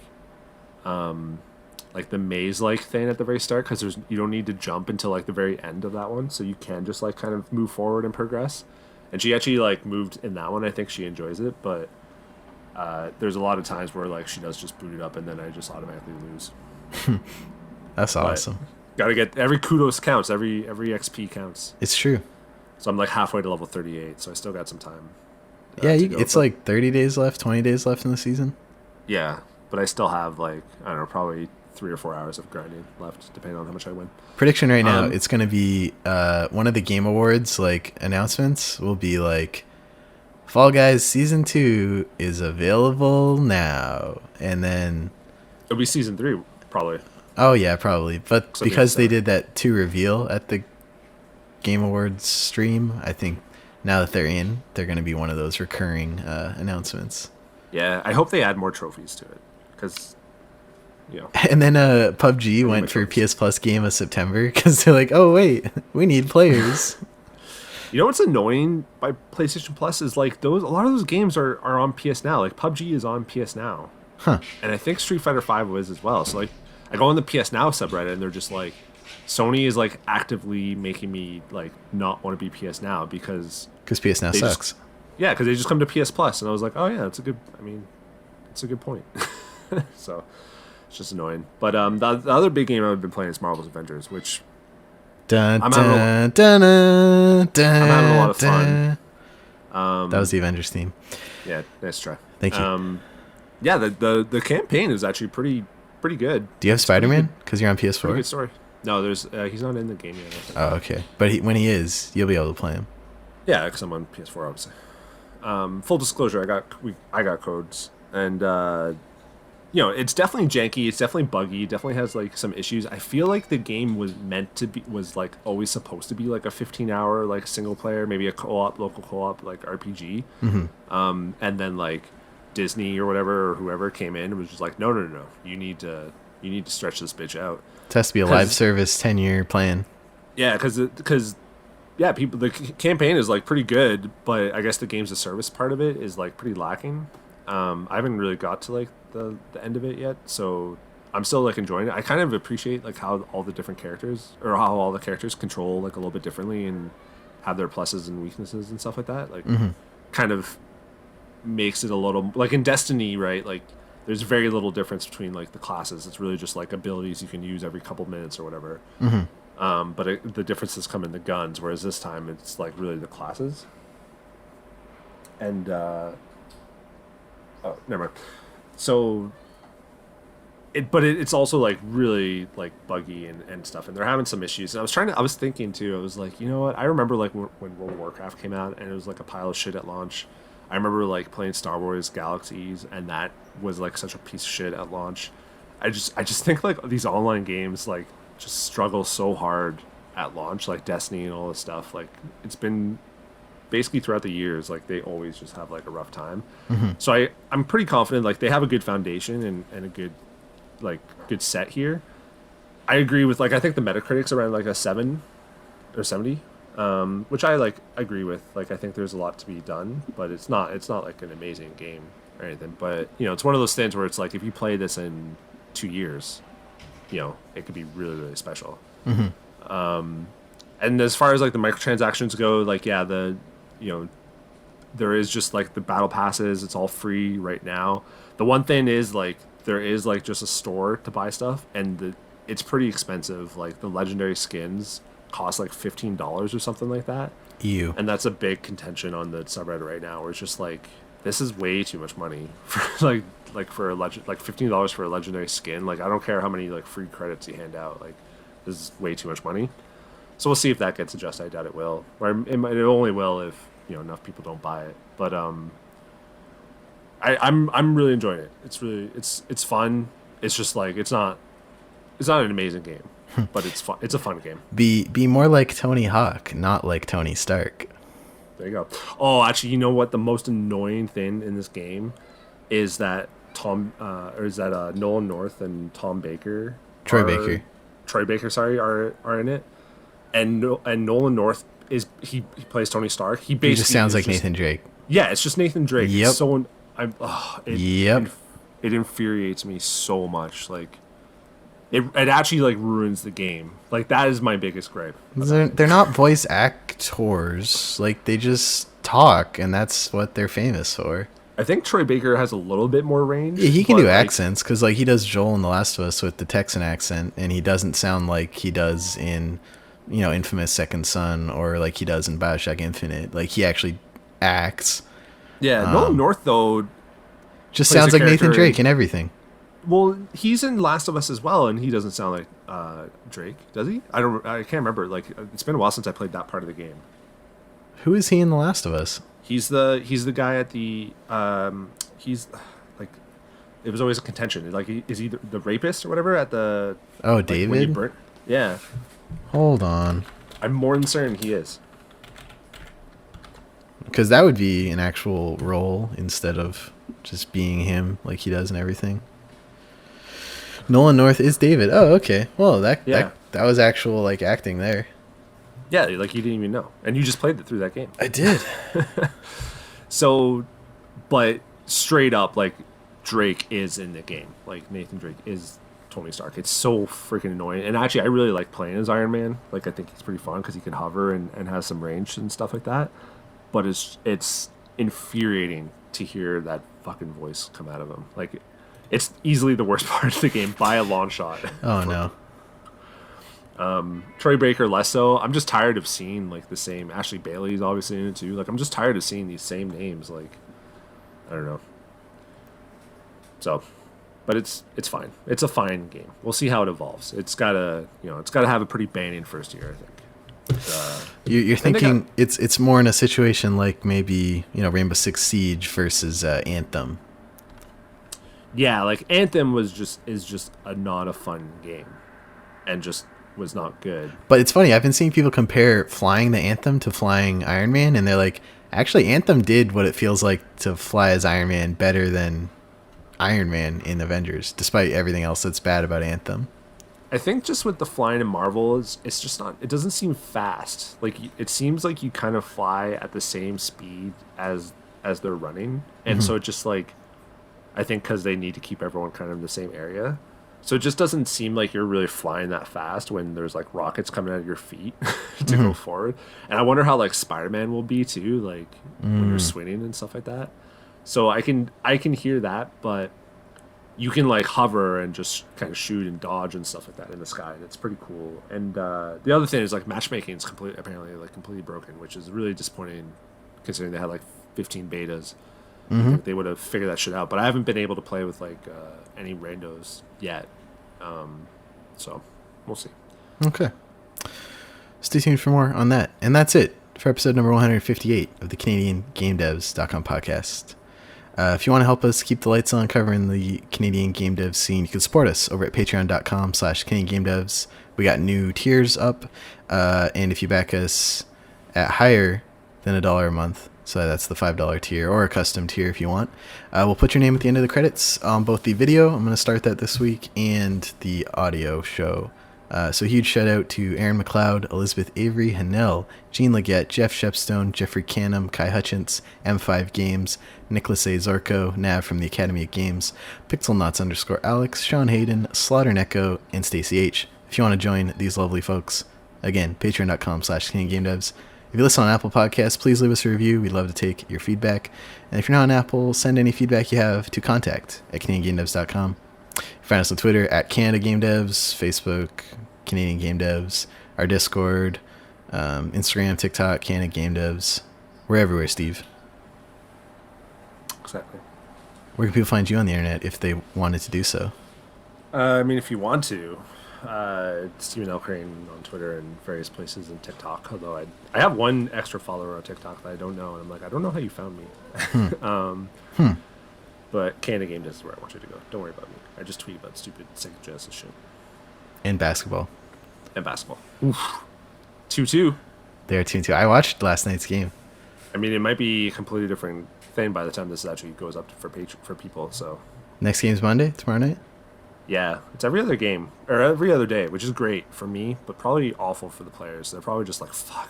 the maze like thing at the very start, because you don't need to jump until like the very end of that one, so you can just like kind of move forward and progress. And she actually like moved in that one. I think she enjoys it, but there's a lot of times where like she does just boot it up and then I just automatically lose. That's awesome. Gotta get every kudos counts, every XP counts. It's true. So I'm like halfway to level 38, so I still got some time. Yeah, to go, it's but- like 30 days left, 20 days left in the season. Yeah, but I still have like, I don't know, probably 3 or 4 hours of grinding left, depending on how much I win. Prediction right now, it's going to be one of the Game Awards like announcements will be like Fall Guys Season 2 is available now. And then It'll be season 3, probably. oh yeah, probably. But Something because they like that. did that 2 reveal at the Game Awards stream, I think now that they're in, they're going to be one of those recurring announcements. Yeah, I hope they add more trophies to it, because, And then PUBG went much for worse. PS Plus Game of September because they're like, oh wait, we need players. You know what's annoying by PlayStation Plus is like a lot of those games are on PS Now. Like PUBG is on PS Now. Huh. And I think Street Fighter V was as well. So like I go on the PS Now subreddit and they're just like, Sony is like actively making me like not want to be PS Now because Because PS Now They just- sucks. because they just come to PS Plus, and I was like, oh yeah, it's a good point. So it's just annoying. But the other big game I've been playing is Marvel's Avengers, which Dun, I'm having dun, dun, dun, dun, I'm having a lot of dun. fun. That was the Avengers theme. Yeah, nice try. Thank you. Yeah, the campaign is actually pretty good. Do you have Spider-Man? Because you're on Pretty PS4. good story. No, there's he's not in the game yet. I think. Oh, okay. But when he is, you'll be able to play him. Yeah, because I'm on PS4, obviously. Full disclosure, I got codes, and it's definitely janky. It's definitely buggy. It definitely has like some issues. I feel like the game was like always supposed to be like a 15-hour like single player, maybe a local co-op like RPG. Mm-hmm. And then like Disney or whatever or whoever came in and was just like, no, you need to stretch this bitch out. It has to be a live 'Cause- service 10-year plan. Yeah, because the campaign is like pretty good, but I guess the games of service part of it is like pretty lacking. I haven't really got to like the end of it yet, so I'm still like enjoying it. I kind of appreciate like how all the different characters or how all the characters control like a little bit differently and have their pluses and weaknesses and stuff like that. Like kind of makes it a little like in Destiny, right? Like there's very little difference between like the classes. It's really just like abilities you can use every couple minutes or whatever. But the differences come in the guns, whereas this time it's like really the classes. And never mind. So it's also like really like buggy and stuff, and they're having some issues. And I was thinking too. I was like, you know what? I remember like when World of Warcraft came out, and it was like a pile of shit at launch. I remember like playing Star Wars Galaxies, and that was like such a piece of shit at launch. I just think like these online games like just struggle so hard at launch, like Destiny and all this stuff. Like it's been basically throughout the years, like they always just have like a rough time. So I'm pretty confident like they have a good foundation and a good good set here. I agree with like I think the Metacritic's around like a 7 or 70, which I like agree with. Like I think there's a lot to be done, but it's not like an amazing game or anything. But you know, it's one of those things where it's like if you play this in 2 years, you know, it could be really really special. And as far as like the microtransactions go, like yeah, there is just like the battle passes. It's all free right now. The one thing is like there is like just a store to buy stuff, and it's pretty expensive. Like the legendary skins cost like $15 or something like that. Ew. And that's a big contention on the subreddit right now, where it's just like this is way too much money for like for a like $15 for a legendary skin. Like I don't care how many like free credits you hand out. Like this is way too much money. So we'll see if that gets adjusted. I doubt it will. Or it only will if enough people don't buy it. But I'm really enjoying it. It's fun. It's just like it's not an amazing game, but it's fun. It's a fun game. Be more like Tony Hawk, not like Tony Stark. There you go. Oh, actually, you know what? The most annoying thing in this game is that Nolan North and Tom Baker, Troy Baker, sorry, are in it. And Nolan North he plays Tony Stark. He basically just sounds like Nathan Drake. Yeah, it's just Nathan Drake. Yep. It infuriates me so much. Like it actually like ruins the game. Like that is my biggest gripe. They're not voice actors. Like they just talk, and that's what they're famous for. I think Troy Baker has a little bit more range. Yeah, he can do accents because like he does Joel in The Last of Us with the Texan accent, and he doesn't sound like he does in Infamous Second Son or like he does in BioShock Infinite. Like he actually acts. Yeah, Nolan North though just sounds like Nathan Drake and everything. Well, he's in Last of Us as well, and he doesn't sound like Drake, does he? I can't remember. Like it's been a while since I played that part of the game. Who is he in The Last of Us? He's the guy at the he's like it was always a contention. Like is he the rapist or whatever at the David? Yeah. Hold on. I'm more than certain he is. Because that would be an actual role instead of just being him like he does and everything. Nolan North is David. Oh, okay. Well, that was actual like acting there. Yeah, like you didn't even know. And you just played it through that game. I did. So, but straight up, like Drake is in the game. Like Nathan Drake is Tony Stark. It's so freaking annoying. And actually, I really like playing as Iron Man. Like I think he's pretty fun because he can hover and has some range and stuff like that. But it's infuriating to hear that fucking voice come out of him. Like it's easily the worst part of the game by a long shot. Oh no. Troy Baker less so. I'm just tired of seeing like the same. Ashley Bailey's obviously in it too. Like I'm just tired of seeing these same names. Like I don't know. So, but it's fine. It's a fine game. We'll see how it evolves. It's gotta have a pretty banging first year, I think. You're thinking it's more in a situation like maybe Rainbow Six Siege versus Anthem. Yeah, like Anthem is just not a fun game, and just was not good. But it's funny. I've been seeing people compare flying the Anthem to flying Iron Man, and they're like, actually, Anthem did what it feels like to fly as Iron Man better than Iron Man in Avengers, despite everything else that's bad about Anthem. I think just with the flying in Marvel, it's just not. It doesn't seem fast. Like it seems like you kind of fly at the same speed as they're running, and so it just like, I think because they need to keep everyone kind of in the same area, so it just doesn't seem like you're really flying that fast when there's like rockets coming out of your feet to go forward. And I wonder how like Spider-Man will be too, like when you're swinging and stuff like that. So I can hear that, but you can like hover and just kind of shoot and dodge and stuff like that in the sky, and it's pretty cool. And the other thing is like matchmaking is completely broken, which is really disappointing considering they had like 15 betas. I think they would have figured that shit out, but I haven't been able to play with like any randos yet, so we'll see. Okay, stay tuned for more on that. And that's it for episode number 158 of the CanadianGameDevs.com podcast. If you want to help us keep the lights on covering the Canadian game dev scene, you can support us over at patreon.com/CanadianGameDevs. We got new tiers up, and if you back us at higher than $1 a month, so that's the $5 tier or a custom tier if you want, we'll put your name at the end of the credits on both the video, I'm going to start that this week, and the audio show. So huge shout out to Aaron McLeod, Elizabeth Avery, Hanel, Jean Leggett, Jeff Shepstone, Jeffrey Canham, Kai Hutchins, M5 Games, Nicholas A. Zorko, Nav from the Academy of Games, PixelNauts_Alex, Sean Hayden, Slaughter Necco, and Stacey H. If you want to join these lovely folks, again, patreon.com/CanadianGameDevs. If you listen on Apple Podcasts, please leave us a review. We'd love to take your feedback. And if you're not on Apple, send any feedback you have to contact@CanadianGameDevs.com. Find us on Twitter at Canada Game Devs, Facebook, Canadian Game Devs, our Discord, Instagram, TikTok, Canada Game Devs. We're everywhere, Steve. Exactly. Where can people find you on the internet if they wanted to do so? I mean, if you want to, Stephen L. Crane on Twitter and various places and TikTok. Although I have one extra follower on TikTok that I don't know, and I'm like, I don't know how you found me. But Canada Game Devs is where I want you to go. Don't worry about me. I just tweet about stupid Sega Genesis shit. And basketball. And basketball. Oof. 2-2. They are 2-2. I watched last night's game. I mean, it might be a completely different thing by the time this actually goes up for people. So Next game's Monday, tomorrow night? yeah, it's every other game or every other day, which is great for me, but probably awful for the players. They're probably just like, "Fuck,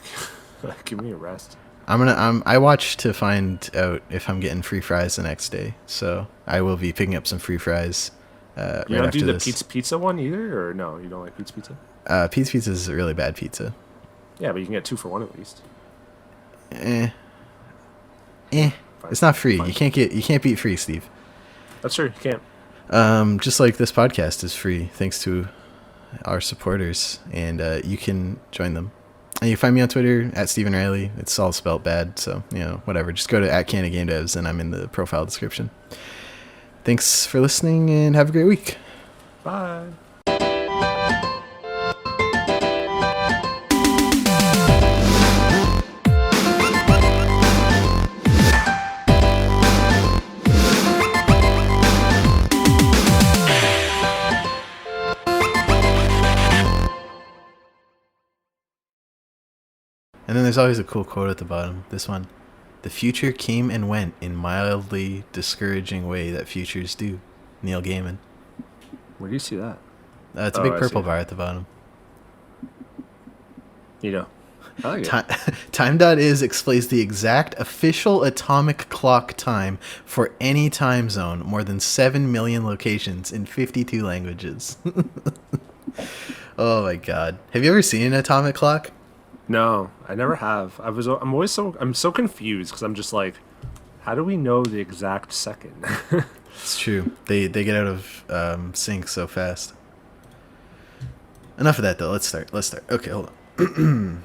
give me a rest." I watch to find out if I'm getting free fries the next day, so I will be picking up some free fries. You right don't after do the this. pizza one either, or no? You don't like pizza? Pete's Pizza is a really bad pizza. Yeah, but you can get 2 for 1 at least. Fine. It's not free. Fine. You can't beat free, Steve. That's true. You can't. Just like this podcast is free thanks to our supporters, and you can join them. And you can find me on Twitter at Stephen Riley. It's all spelled bad, so whatever. Just go to @CanadaGameDevs, and I'm in the profile description. Thanks for listening, and have a great week. Bye. And then there's always a cool quote at the bottom. This one. The future came and went in mildly discouraging way that futures do. Neil Gaiman. Where do you see that? It's a big purple bar at the bottom. I like it. Time.is explains the exact official atomic clock time for any time zone, more than 7 million locations in 52 languages. Oh my god. Have you ever seen an atomic clock? No, I never have. I'm so confused because I'm just like, how do we know the exact second? It's true. They get out of sync so fast. Enough of that though. Let's start. Okay, hold on.